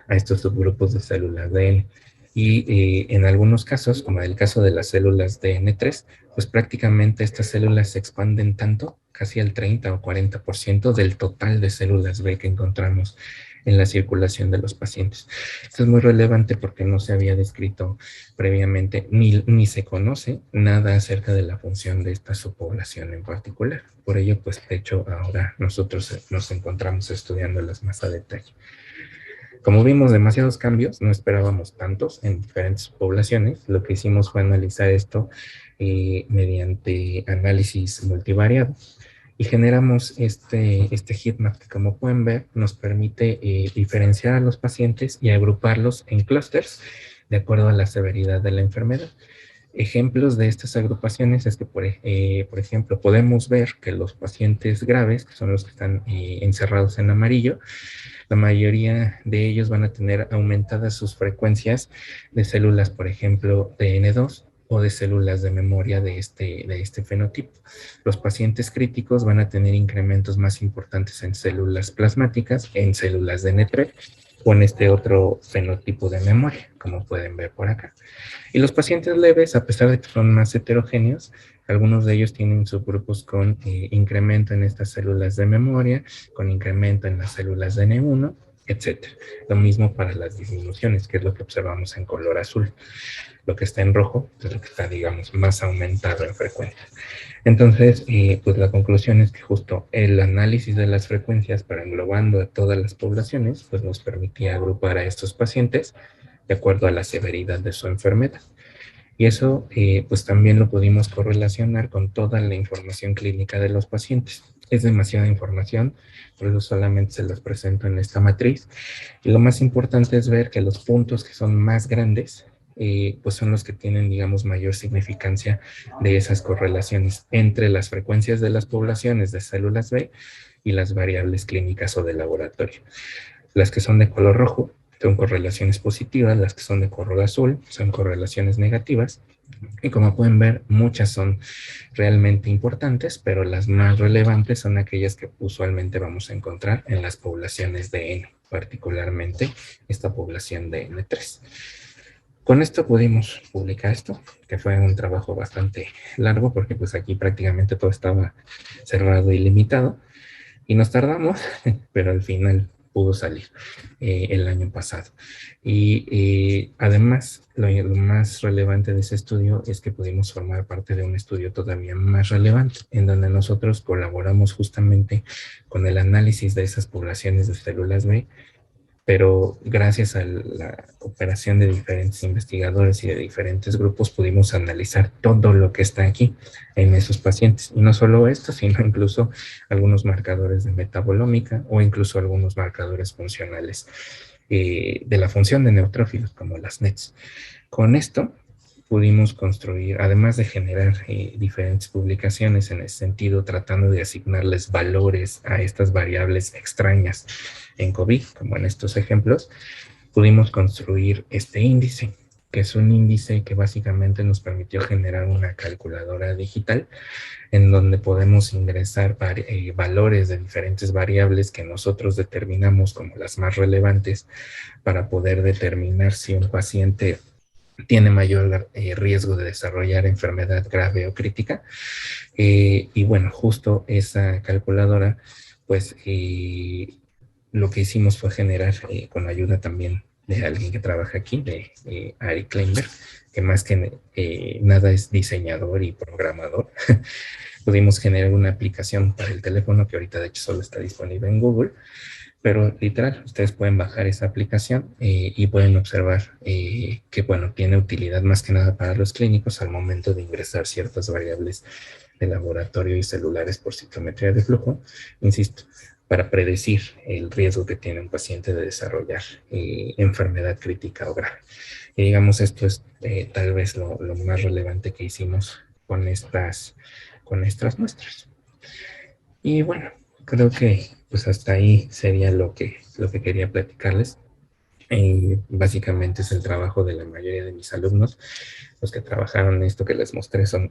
a estos subgrupos de células DN. Y en algunos casos, como en el caso de las células DN3, pues prácticamente estas células se expanden tanto, casi al 30 o 40% del total de células B que encontramos en la circulación de los pacientes. Esto es muy relevante porque no se había descrito previamente, ni se conoce nada acerca de la función de esta subpoblación en particular. Por ello, pues de hecho, ahora nosotros nos encontramos estudiándolas más a detalle. Como vimos demasiados cambios, no esperábamos tantos en diferentes poblaciones, lo que hicimos fue analizar esto mediante análisis multivariado. y generamos este heatmap que, como pueden ver, nos permite diferenciar a los pacientes y agruparlos en clústeres de acuerdo a la severidad de la enfermedad. Ejemplos de estas agrupaciones es que, por ejemplo, podemos ver que los pacientes graves, que son los que están encerrados en amarillo, la mayoría de ellos van a tener aumentadas sus frecuencias de células, por ejemplo, de N2 o de células de memoria de este fenotipo. Los pacientes críticos van a tener incrementos más importantes en células plasmáticas, en células de N3 o en este otro fenotipo de memoria, como pueden ver por acá. Y los pacientes leves, a pesar de que son más heterogéneos, algunos de ellos tienen subgrupos con incremento en estas células de memoria, con incremento en las células de N1, etc. Lo mismo para las disminuciones, que es lo que observamos en color azul. Lo que está en rojo es lo que está, digamos, más aumentado en frecuencia. Entonces, pues la conclusión es que justo el análisis de las frecuencias, para englobando a todas las poblaciones, pues nos permitía agrupar a estos pacientes de acuerdo a la severidad de su enfermedad. Y eso, pues también lo pudimos correlacionar con toda la información clínica de los pacientes. Es demasiada información, por eso solamente se los presento en esta matriz. Y lo más importante es ver que los puntos que son más grandes, pues son los que tienen, digamos, mayor significancia de esas correlaciones entre las frecuencias de las poblaciones de células B y las variables clínicas o de laboratorio. Las que son de color rojo son correlaciones positivas, las que son de color azul son correlaciones negativas, y como pueden ver, muchas son realmente importantes, pero las más relevantes son aquellas que usualmente vamos a encontrar en las poblaciones de N, particularmente esta población de N3. Con esto pudimos publicar esto, que fue un trabajo bastante largo, porque pues aquí prácticamente todo estaba cerrado y limitado, y nos tardamos, pero al final pudo salir el año pasado. Y además, lo más relevante de ese estudio es que pudimos formar parte de un estudio todavía más relevante, en donde nosotros colaboramos justamente con el análisis de esas poblaciones de células B, pero gracias a la cooperación de diferentes investigadores y de diferentes grupos pudimos analizar todo lo que está aquí en esos pacientes. Y no solo esto, sino incluso algunos marcadores de metabolómica o incluso algunos marcadores funcionales de la función de neutrófilos, como las NETs. Con esto pudimos construir, además de generar diferentes publicaciones en ese sentido, tratando de asignarles valores a estas variables extrañas en COVID, como en estos ejemplos, pudimos construir este índice, que es un índice que básicamente nos permitió generar una calculadora digital en donde podemos ingresar valores de diferentes variables que nosotros determinamos como las más relevantes para poder determinar si un paciente tiene mayor riesgo de desarrollar enfermedad grave o crítica. Y bueno, justo esa calculadora, pues lo que hicimos fue generar, con ayuda también de alguien que trabaja aquí, de Ari Kleinberg, que más que nada es diseñador y programador. Pudimos generar una aplicación para el teléfono que ahorita de hecho solo está disponible en Google, pero literal, ustedes pueden bajar esa aplicación y pueden observar que, bueno, tiene utilidad más que nada para los clínicos al momento de ingresar ciertas variables de laboratorio y celulares por citometría de flujo, insisto, para predecir el riesgo que tiene un paciente de desarrollar enfermedad crítica o grave. Y digamos, esto es tal vez lo más relevante que hicimos con estas muestras. Y bueno, creo que pues hasta ahí sería lo que quería platicarles. Básicamente es el trabajo de la mayoría de mis alumnos. Los que trabajaron en esto que les mostré son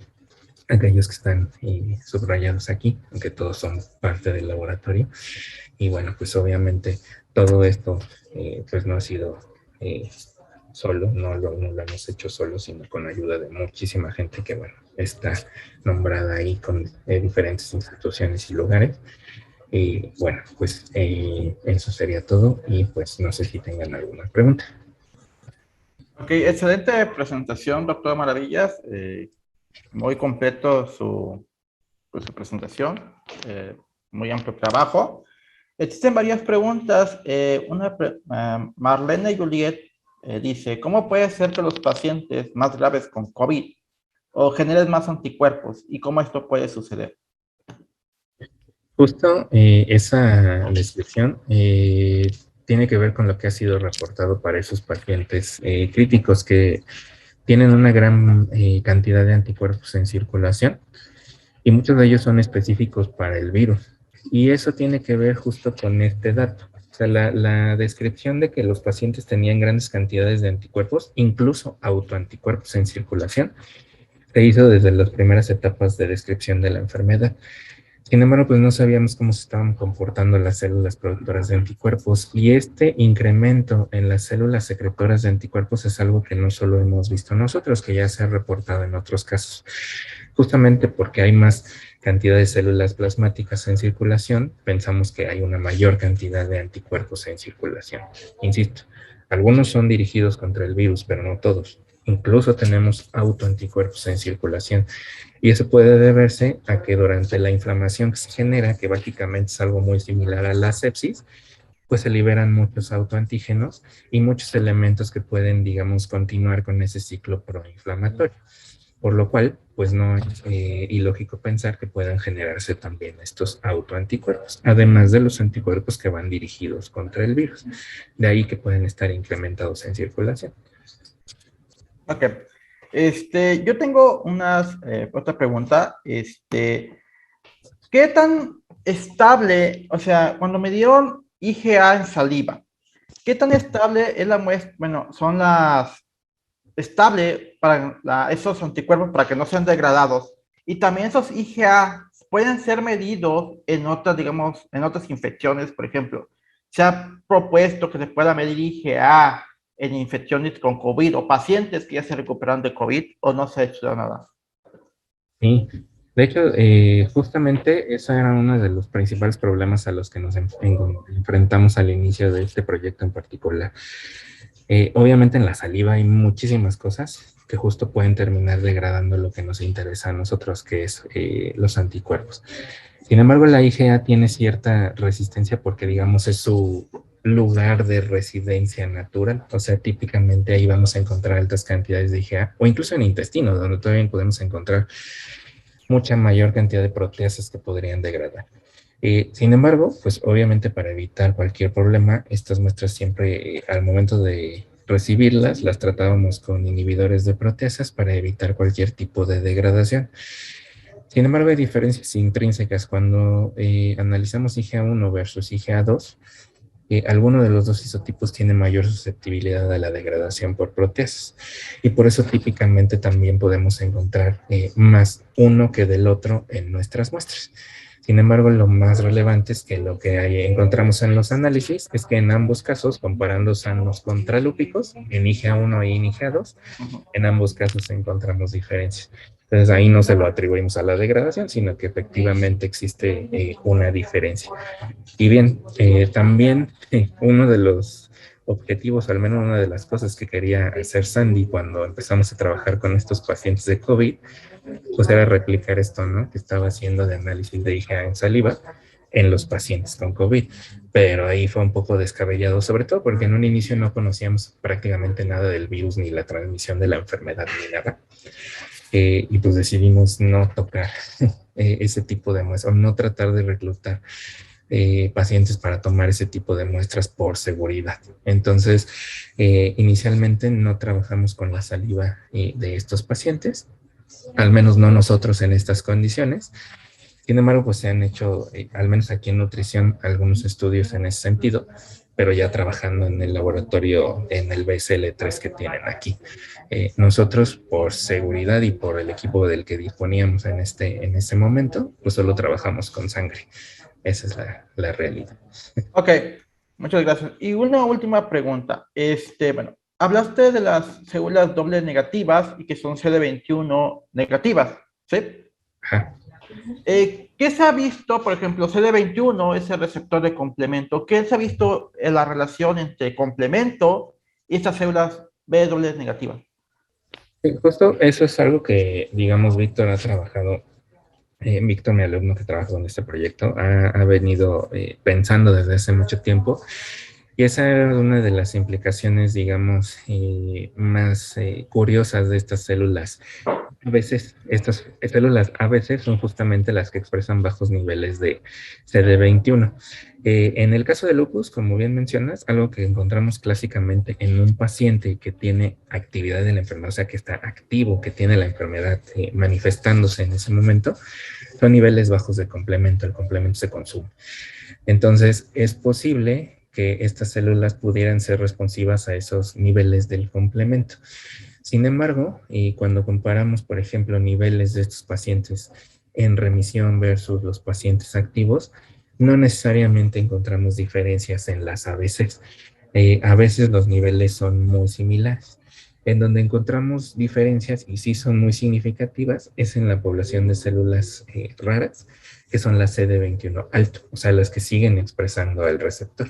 aquellos que están subrayados aquí, aunque todos son parte del laboratorio. Y bueno, pues obviamente todo esto pues no ha sido solo, no lo hemos hecho solo, sino con ayuda de muchísima gente que, bueno, está nombrada ahí con diferentes instituciones y lugares. Y bueno, pues eso sería todo y pues no sé si tengan alguna pregunta. Ok, excelente presentación, doctor Maravillas. Muy completo su presentación. Muy amplio trabajo. Existen varias preguntas. Marlene Juliet dice, ¿cómo puede ser que los pacientes más graves con COVID o generen más anticuerpos y cómo esto puede suceder? Justo esa descripción tiene que ver con lo que ha sido reportado para esos pacientes críticos que tienen una gran cantidad de anticuerpos en circulación y muchos de ellos son específicos para el virus. Y eso tiene que ver justo con este dato. O sea, la descripción de que los pacientes tenían grandes cantidades de anticuerpos, incluso autoanticuerpos en circulación, se hizo desde las primeras etapas de descripción de la enfermedad. Sin embargo, pues no sabíamos cómo se estaban comportando las células productoras de anticuerpos y este incremento en las células secretoras de anticuerpos es algo que no solo hemos visto nosotros, que ya se ha reportado en otros casos. Justamente porque hay más cantidad de células plasmáticas en circulación, pensamos que hay una mayor cantidad de anticuerpos en circulación. Insisto, algunos son dirigidos contra el virus, pero no todos. Incluso tenemos autoanticuerpos en circulación. Y eso puede deberse a que durante la inflamación que se genera, que básicamente es algo muy similar a la sepsis, pues se liberan muchos autoantígenos y muchos elementos que pueden, digamos, continuar con ese ciclo proinflamatorio. Por lo cual, pues no es ilógico pensar que puedan generarse también estos autoanticuerpos, además de los anticuerpos que van dirigidos contra el virus. De ahí que pueden estar incrementados en circulación. Ok. Yo tengo otra pregunta. ¿Qué tan estable, o sea, cuando me dieron IgA en saliva, qué tan estable es la muestra? Bueno, son las estable para esos anticuerpos para que no sean degradados. Y también esos IgA pueden ser medidos en otras, digamos, en otras infecciones, por ejemplo. Se ha propuesto que se pueda medir IgA en infecciones con COVID o pacientes que ya se recuperaron de COVID o no se ha hecho nada. Sí, de hecho, justamente ese era uno de los principales problemas a los que nos enfrentamos al inicio de este proyecto en particular. Obviamente en la saliva hay muchísimas cosas que justo pueden terminar degradando lo que nos interesa a nosotros, que es los anticuerpos. Sin embargo, la IgA tiene cierta resistencia porque, digamos, es su lugar de residencia natural. O sea, típicamente ahí vamos a encontrar altas cantidades de IgA, o incluso en intestino, donde todavía podemos encontrar mucha mayor cantidad de proteasas que podrían degradar. Sin embargo, pues obviamente para evitar cualquier problema, estas muestras siempre al momento de recibirlas, las tratábamos con inhibidores de proteasas para evitar cualquier tipo de degradación. Sin embargo, hay diferencias intrínsecas cuando analizamos IgA1 versus IgA2. Alguno de los dos isotipos tiene mayor susceptibilidad a la degradación por proteasas y por eso típicamente también podemos encontrar más uno que del otro en nuestras muestras. Sin embargo, lo más relevante es que lo que encontramos en los análisis es que en ambos casos, comparando sanos contra lúpicos, en IgA1 y en IgA2, en ambos casos encontramos diferencias. Entonces ahí no se lo atribuimos a la degradación, sino que efectivamente existe una diferencia. Y bien, también uno de los objetivos, al menos una de las cosas que quería hacer Sandy cuando empezamos a trabajar con estos pacientes de COVID, pues era replicar esto, ¿no? Que estaba haciendo de análisis de IgA en saliva en los pacientes con COVID. Pero ahí fue un poco descabellado, sobre todo porque en un inicio no conocíamos prácticamente nada del virus, ni la transmisión de la enfermedad, ni nada. Y pues decidimos no tocar ese tipo de muestras, o no tratar de reclutar pacientes para tomar ese tipo de muestras por seguridad. Entonces, inicialmente no trabajamos con la saliva de estos pacientes, al menos no nosotros en estas condiciones. Sin embargo, pues se han hecho, al menos aquí en nutrición, algunos estudios en ese sentido, pero ya trabajando en el laboratorio, en el BSL-3 que tienen aquí. Nosotros, por seguridad y por el equipo del que disponíamos en ese momento, pues solo trabajamos con sangre. Esa es la realidad. Ok, muchas gracias. Y una última pregunta. Bueno, hablaste de las células dobles negativas y que son CD21 negativas, ¿sí? Ajá. ¿Qué se ha visto, por ejemplo, CD21 es el receptor de complemento? ¿Qué se ha visto en la relación entre complemento y estas células B dobles negativas? Sí, justo eso es algo que, digamos, Víctor ha trabajado. Víctor, mi alumno que trabaja en este proyecto, ha venido pensando desde hace mucho tiempo y esa era una de las implicaciones, digamos, más curiosas de estas células A veces, estas células a veces son justamente las que expresan bajos niveles de CD21. En el caso de lupus, como bien mencionas, algo que encontramos clásicamente en un paciente que tiene actividad de la enfermedad, o sea, que está activo, que tiene la enfermedad manifestándose en ese momento, son niveles bajos de complemento. El complemento se consume. Entonces, es posible que estas células pudieran ser responsivas a esos niveles del complemento. Sin embargo, y cuando comparamos, por ejemplo, niveles de estos pacientes en remisión versus los pacientes activos, no necesariamente encontramos diferencias en las ABCs. A veces los niveles son muy similares. En donde encontramos diferencias y sí son muy significativas es en la población de células raras, que son las CD21 alto, o sea, las que siguen expresando el receptor.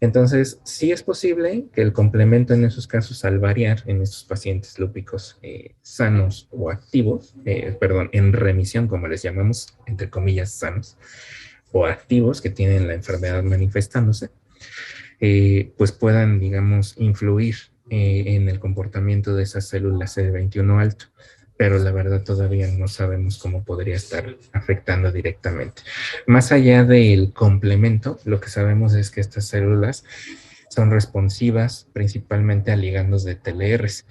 Entonces, sí es posible que el complemento en esos casos, al variar en estos pacientes lúpicos sanos o activos, perdón, en remisión, como les llamamos, entre comillas, sanos, o activos que tienen la enfermedad manifestándose, pues puedan, digamos, influir en el comportamiento de esas células CD21 alto, pero la verdad todavía no sabemos cómo podría estar afectando directamente. Más allá del complemento, lo que sabemos es que estas células son responsivas principalmente a ligandos de TLRs.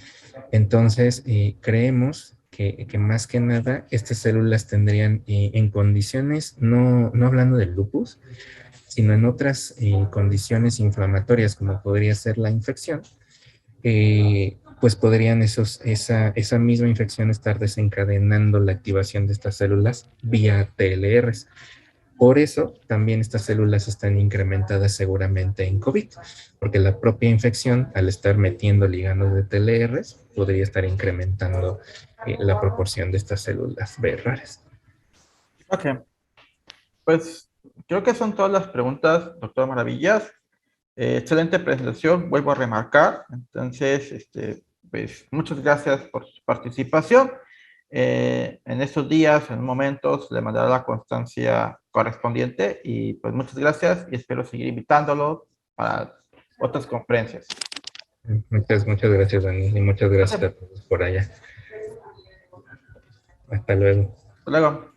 Entonces, creemos que más que nada estas células tendrían en condiciones, no hablando del lupus, sino en otras condiciones inflamatorias como podría ser la infección, pues podrían esa misma infección estar desencadenando la activación de estas células vía TLRs. Por eso también estas células están incrementadas seguramente en COVID, porque la propia infección, al estar metiendo ligandos de TLRs, podría estar incrementando la proporción de estas células B raras. Ok, pues creo que son todas las preguntas, doctor Maravillas. Excelente presentación, vuelvo a remarcar. Entonces, pues muchas gracias por su participación. En estos días, en momentos, le mandaré la constancia correspondiente y pues muchas gracias y espero seguir invitándolo para otras conferencias. Muchas gracias, Dani, y muchas gracias Hasta a todos por allá. Hasta luego. luego.